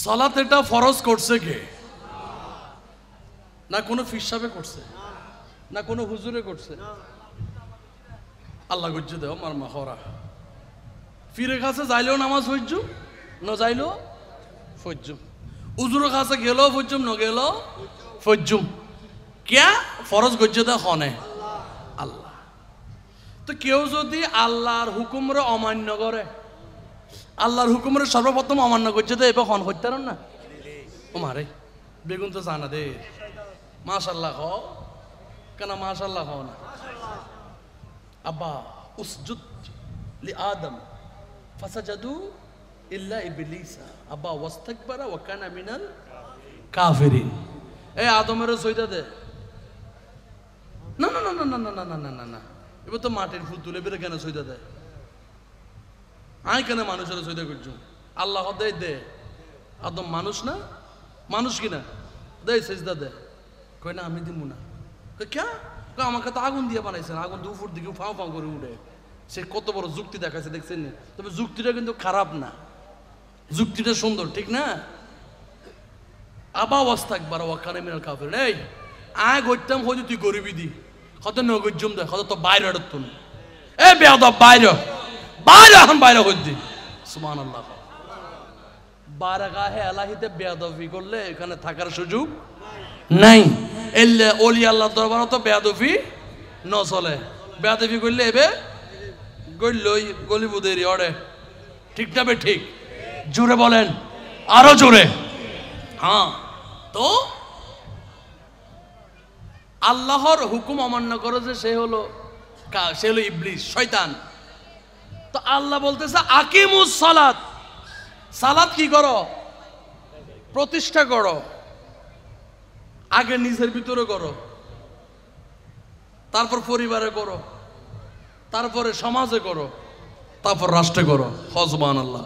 সালাত এটা ফরজ করছে কে? না কোনো ফির সাহেবে করছে, না কোনো হুজুরে করছে। আল্লাহ গজ্জে দেও মার মাহরা ফিরে কাছে যাইলেও নামাজ হইজু, ন যাইলো ফজ্জুম, উজুরের কাছে গেল ফজ্জুম, ন গেল ফজ্জুম। কিয়া ফরজ গজ্জতা খনে আল্লাহ। তো কেউ যদি আল্লাহর হুকুমরে অমান্য করে, আল্লাহর হুকুমরে সর্বপ্রথম অমান্য করছে তো এবার খন করতে না। ও মারে বেগুন তো জানা দে মাশাল্লাহ খ কেন মাশাল্লাহ খ না। আব্বা উসজুদ লি আদম ফাসাজাদু ইল্লা ইবলিসা আব্বা ওয়াস্তাকবারা ওয়া কানা মিনাল কাফিরিন। এই আদমের সইদা দে। না না না না না না না না না না, এবার তো মাটির ফুল তুলে বেড়ে কেন সইদা দেয়? আয় কেন মানুষের সইদা করছো? আল্লাহ দেয় দে, আদম মানুষ না, মানুষ কিনা দেয় সেজদা দে। কই না আমি দিব না। ক্যা? আমাকে তো আগুন দিয়ে বানাইছেন, আগুন দুপুর দিকে ফাও ফাও করে উঠে। সে কত বড় যুক্তি দেখাচ্ছে দেখছেন? তবে যুক্তিটা কিন্তু খারাপ না, যুক্তিটা সুন্দর, ঠিক না? আবা ওয়াস্তাকবারা ওয়া কানা মিনাল কাফিরিন। এই আয় গইতাম হইতো তুই গরিবি দি কত ন গজ্জম দে কত তো বাইরে তুন। এ বেয়াদব বাইরে বাইরে এখন বাইরে কই দি সুবহানাল্লাহ। বারাগাহে আলাহিতে বেয়াদবি করলে এখানে থাকার সুযোগ নাই। এলে ওলি আল্লাহ দরবারে তো বেয়াদবি ন চলে। বেয়াদবি করলে এবে গইলই গলিবুদেরি অড়ে, ঠিক না? ঠিক জোরে বলেন, আরো জোরে। হ্যাঁ, তো আল্লাহর হুকুম অমান্য করে যে সে হলো ইবলিস, শয়তান। তো আল্লাহ বলতেছে আকিমুস সালাত, সালাত কি করো? প্রতিষ্ঠা করো। আগে নিজের ভিতরে করো, তারপর পরিবারে করো, তারপরে সমাজে করো, তারপর রাষ্ট্রে করো। সুবহানাল্লাহ।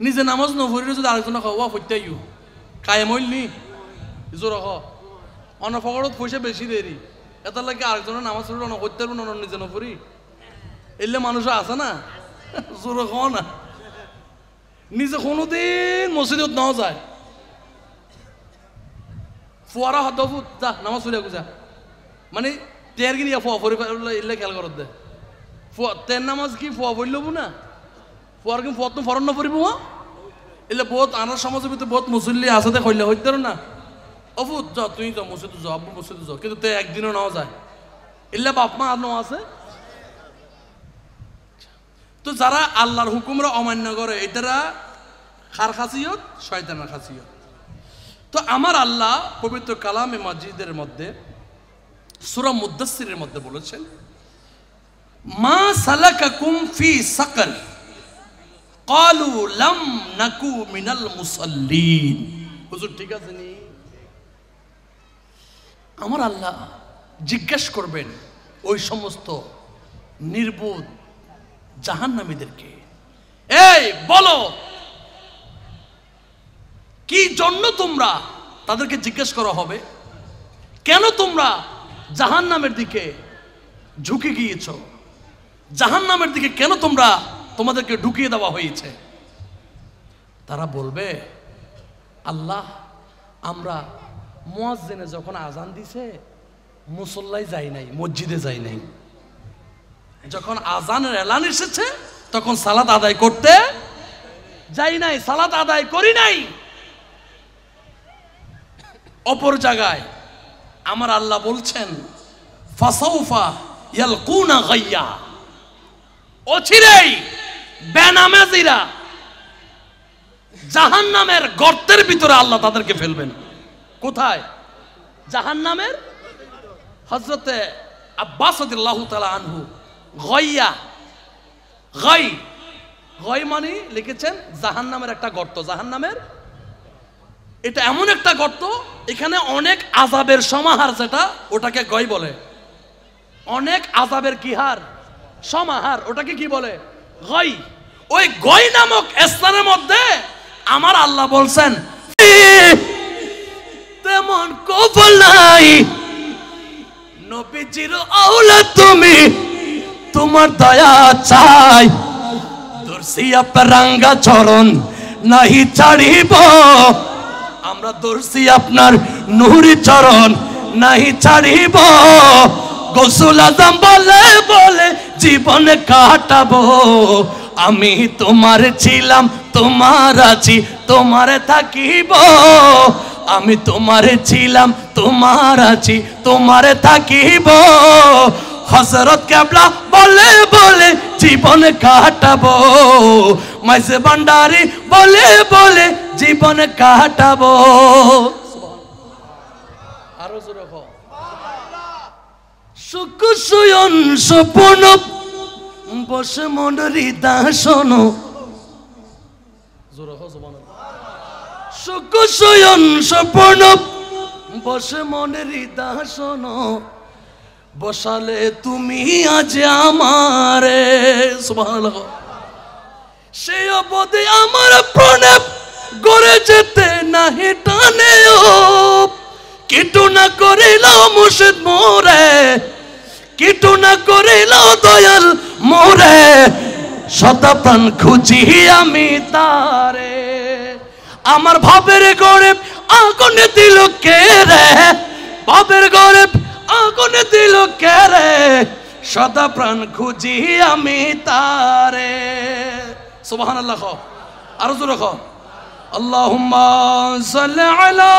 নিজে নামাজ নফরিরে যদি আরেকজন খাওয়া ফইতাইও কায়েম হইলনি জোর হ অনফগরত পয়সা বেশি দেরি এটা লাগে আরেকজনের নামাজ পড়ে অন করতে পারবো না, নিজে নফরি এলে মানুষ আছে না জোর হ না। নিজে কোনোদিন মসজিদত নাও যায়, ফুয়ারা হাত ফুট যা নামাজ পড়ে যা, মানে তের কিনি ফুয়া ফরি এলে খেয়াল করত দে। তের নামাজ কি ফুয়া পড়ি লব না? ফুয়ার কি ফুয়া তো ফরন না পড়িব? এলে বহুত আনার সমাজের ভিতরে বহুত মুসল্লি আছে দে কইলে হইতে না। অফুত যা তুই যা মসজিদে যাও, আব্বু মসজিদে যাও, কিন্তু তে একদিনও নাও যায়। এলে বাপ মা আর নাও আছে। তো যারা আল্লাহর হুকুমরা অমান্য করে এটারা কার খাসিয়ত? শয়তানের খাসিয়ত। তো আমার আল্লাহ পবিত্র কালামে মাজিদের মধ্যে সূরা মুদ্দাসসিরের মধ্যে বলেছেন মা সালাকাকুম ফি সাকার ক্বালু লাম নাকু মিনাল মুসাল্লিন। হুজুর ঠিক আছে নি? আমার আল্লাহ জিজ্ঞেস করবেন ওই সমস্ত নির্বোধ জাহান্নামীদেরকে, এই বলো কি জন্য তোমরা, তাদেরকে জিজ্ঞেস করা হবে কেন তোমরা জাহান্নামের দিকে ঝুঁকে গিয়েছ, জাহান্নামের দিকে কেন তোমরা তোমাদেরকে ঢুকিয়ে দেওয়া হয়েছে? তারা বলবে আল্লাহ আমরা মুয়াজ্জিনে যখন আজান দিছে মুসল্লায় যাই নাই, মসজিদে যাই নাই, যখন আজানের এলান এসেছে তখন সালাত আদায় করতে যাই নাই, সালাত আদায় করি নাই। অপর জায়গায় আমার আল্লাহ বলছেন ফাসাউফা ইয়ালকুনা গাইয়া, অচিরেই বেনামাজিরা জাহান্নামের গর্তের ভিতরে আল্লাহ তাদেরকে ফেলবেন। কোথায়? জাহান্নামের। হযরতে আব্বাস রাদিয়াল্লাহু তাআলা আনহু গাইয়া, গাই গাই মানে লিখেছেন জাহান্নামের একটা গর্ত। জাহান্নামের এটা এমন একটা গর্ত এখানে অনেক আযাবের সমাহার, যেটা ওটাকে গয় বলে। অনেক আযাবের কি হার? সমাহার, ওটাকে কি বলে? গয়। ওই গয় নামক স্থানের মধ্যে আমার আল্লাহ বলছেন তেমন কবল নাই, নবীজির আওলাদ তুমি, তোমার দয়া চাই, দর্শি আপনার রাঙ্গা চরণ নাহি ছাড়িব, আমরা দর্শি আপনার নুরি চরণ নাহি ছাড়িব, গোসল আজম বলে বলে জীবন কাটাবো, আমি তোমার ছিলাম তোমার আছি তোমার থাকিব আমি তোমার ছিলাম তোমার আছি তোমার থাকিব হযরত কেবলা বলে বলে জীবন কাটাবো মাইজে ভান্ডারি বলে বলে জীবন কাটাবো আরো জোরে কও সুখ সুয়ন স্বপ্ন বসে মন হৃদয় শোনো জোরে কও সুবহানাল্লাহ সুখ সুয়ন স্বপ্ন বসে মন হৃদয় শোনো বসালে তুমি আজ আমারে সুবহানাল্লাহ সে অবধি আমার প্রাণে গড়ে যেতে নাহি টানে কিটু না করিল মুর্শিদ মোরে কিটু না করিল দয়াল মোরে সদা প্রাণ খুঁজি আমি তারে আমার ভাবের গড়ে আগুন দিল কে রে ভাবের গড়ে আগুন দিল কে রে সদা প্রাণ খুঁজি আমি তারে সুবহানাল্লাহ আরো জোরে কও আল্লাহুম্মা সাল্লি আলা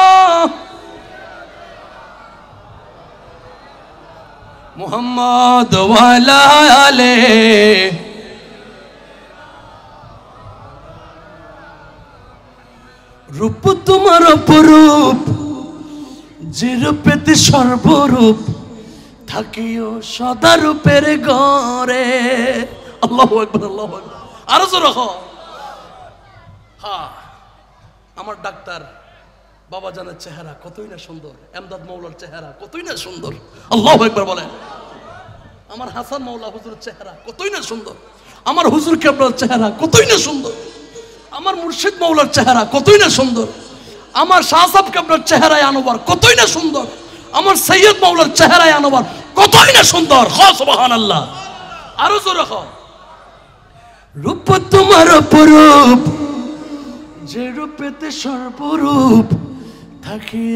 মুহাম্মদ ওয়া আলা আলি রূপ তোমার অপরূপ যে রূপেতে সর্বরূপ থাকিও সদা রূপের ঘরে আল্লাহু আকবার আল্লাহু আকবার আরো জোরে কও হ্যাঁ আমার ডাক্তার বাবা জানের চেহারা কতই না সুন্দর এমদাদ মাওলার চেহারা কতই না সুন্দর আল্লাহু আকবার বলেন আমার হাসান মাওলা হুজুরের চেহারা কতই না সুন্দর আমার হুজুর কেবলার চেহারা কতই না সুন্দর আমার মুর্শিদ মাওলার চেহারা কতই না সুন্দর আমার শাহ সাহেব কেবলার চেহারায় আনোয়ার কতই না সুন্দর আমার সৈয়দ মাওলার চেহারায় আনোয়ার কতই না সুন্দর সুবহানাল্লাহ আরো জোরে কও রূপ তোমার অপরূপ যে রূপেতে সর্বরূপ থাকি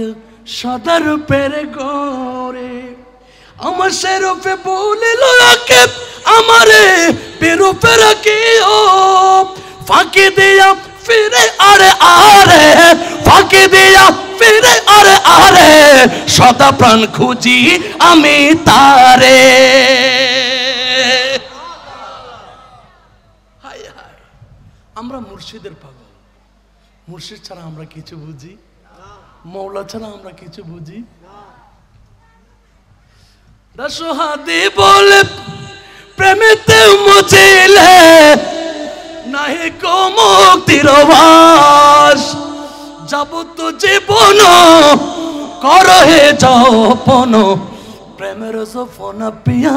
সদা রূপের গড়ে আমার সে রূপে বলিল রাকে আমারে বেরূপে রাখিও ফাঁকি দিয়া ফিরে আরে আরে ফাঁকি দিয়া ফিরে আরে আরে সদা প্রাণ খুঁজি আমি তারে হায় হায় আমরা মুর্শিদের পাগল মুর্শিদ ছাড়া আমরা কিছু বুঝি মৌলা ছাড়া আমরা কিছু বুঝি দাসহাদি বলে প্রেমেতে মুজিলে নাহি কো মুক্তির বাস যাবত জীবন করহে যপন প্রেমের সফন পিয়া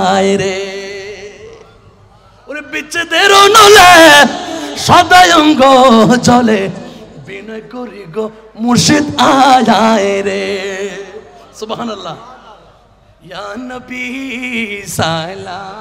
আয় রে ওরে বিচ্ছেদের নলে সদায় অঙ্গ চলে বিনয় করি গো মুর্শিদ আয় রে সুবহানাল্লাহ ইয়া নবী সালাম